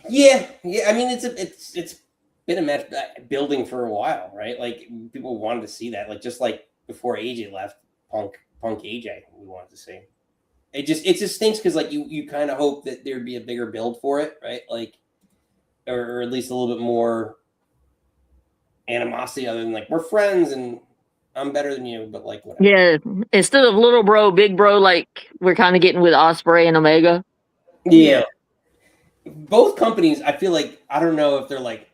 Speaker 1: Yeah. I mean, it's been a match building for a while, right? Like people wanted to see that, like just like before AJ left, Punk AJ, we wanted to see. It just stinks because like you kind of hope that there'd be a bigger build for it, right? Like, or at least a little bit more animosity, other than like we're friends and I'm better than you, but like whatever.
Speaker 10: Yeah, instead of little bro, big bro, like we're kind of getting with Ospreay and Omega.
Speaker 1: Yeah. Both companies, I feel like, I don't know if they're like,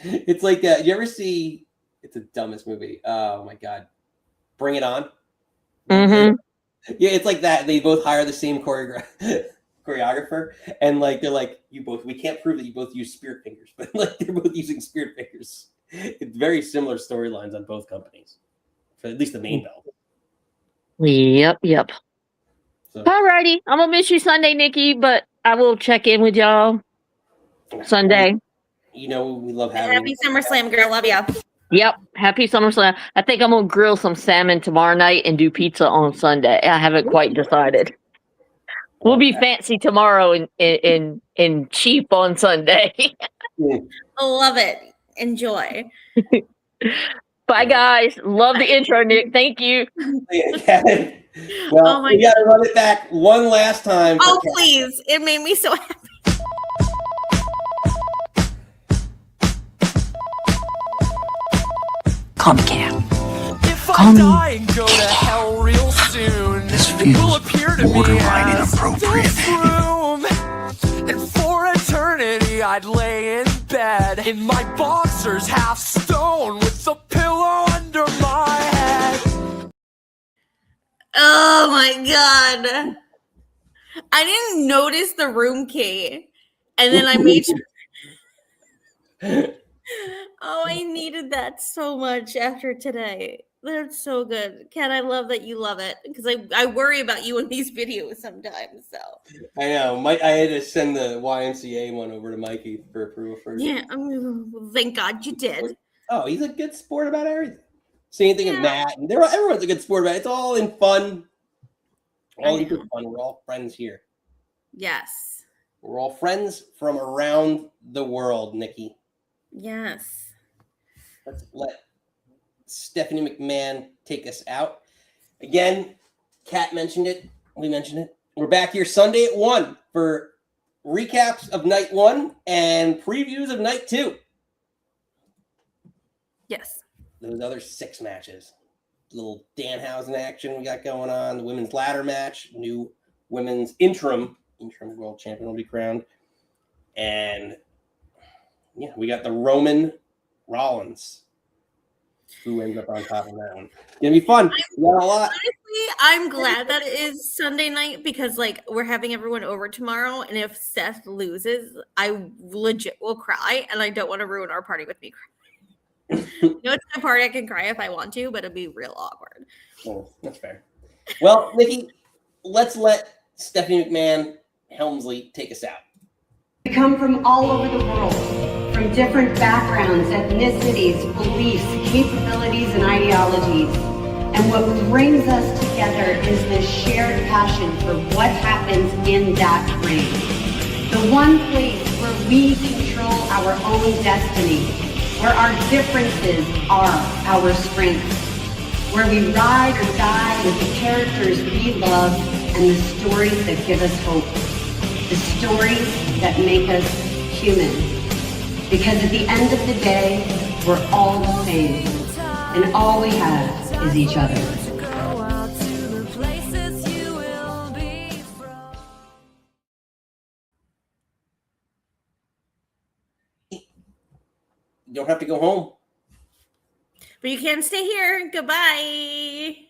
Speaker 1: it's like, you ever see, it's the dumbest movie. Oh my God. Bring It On.
Speaker 10: Mm-hmm.
Speaker 1: Yeah, it's like that. They both hire the same choreographer. And like, they're like, we can't prove that you both use spirit fingers, but like they're both using spirit fingers. It's very similar storylines on both companies, for at least the main belt.
Speaker 10: Yep.
Speaker 1: So,
Speaker 10: Alrighty, I'm gonna miss you Sunday, Nikki, but I will check in with y'all Sunday.
Speaker 1: You know, we love having
Speaker 2: Happy SummerSlam, girl. Love ya.
Speaker 10: Yep, happy SummerSlam. I think I'm gonna grill some salmon tomorrow night and do pizza on Sunday. I haven't quite decided. We'll be fancy tomorrow and cheap on Sunday.
Speaker 2: Love it. Enjoy.
Speaker 10: Bye, guys. Love the intro, Nick. Thank you.
Speaker 1: Well, we got to run it back one last time.
Speaker 2: Oh, please. It made me so happy.
Speaker 11: Calm Cam.
Speaker 4: If I die and go to hell real soon,
Speaker 11: This
Speaker 4: it will
Speaker 11: feels
Speaker 4: appear to me
Speaker 11: borderline
Speaker 4: as
Speaker 11: inappropriate.
Speaker 4: this room. And for eternity I'd lay in bed in my boxers, half stone, with a pillow under my head.
Speaker 2: Oh my God. I didn't notice the room key. And then I made sure. Oh, I needed that so much after today. That's so good. Kat, I love that you love it because I worry about you in these videos sometimes. So
Speaker 1: I know. I had to send the YMCA one over to Mikey for approval first.
Speaker 2: yeah, thank God you did.
Speaker 1: Oh, he's a good sport about everything. Same thing with Matt. And everyone's a good sport about it. It's all in fun. All in good fun. We're all friends here.
Speaker 2: Yes.
Speaker 1: We're all friends from around the world, Nikki.
Speaker 2: Yes.
Speaker 1: Let's let Stephanie McMahon take us out. Again, Kat mentioned it. We mentioned it. We're back here Sunday at 1 for recaps of night 1 and previews of night 2.
Speaker 2: Yes.
Speaker 1: Those other 6 matches. Little Danhausen action we got going on. The women's ladder match. New women's interim world champion will be crowned. And yeah, we got the Roman Rollins. Who ends up on top of that one? It's gonna be fun. We got a lot.
Speaker 2: Honestly, I'm glad that it is Sunday night because like we're having everyone over tomorrow, and if Seth loses, I legit will cry, and I don't want to ruin our party with me crying. It's a party I can cry if I want to, but it'd be real awkward.
Speaker 1: Oh, that's fair. Well, Nikki, let's let Stephanie McMahon Helmsley take us out.
Speaker 12: We come from all over the world, from different backgrounds, ethnicities, beliefs, capabilities, and ideologies. And what brings us together is this shared passion for what happens in that ring. The one place where we control our own destiny, where our differences are our strengths, where we ride or die with the characters we love and the stories that give us hope, the stories that make us human. Because at the end of the day, we're all the same, and all we have is each other.
Speaker 1: You don't have to go home.
Speaker 2: But you can stay here. Goodbye.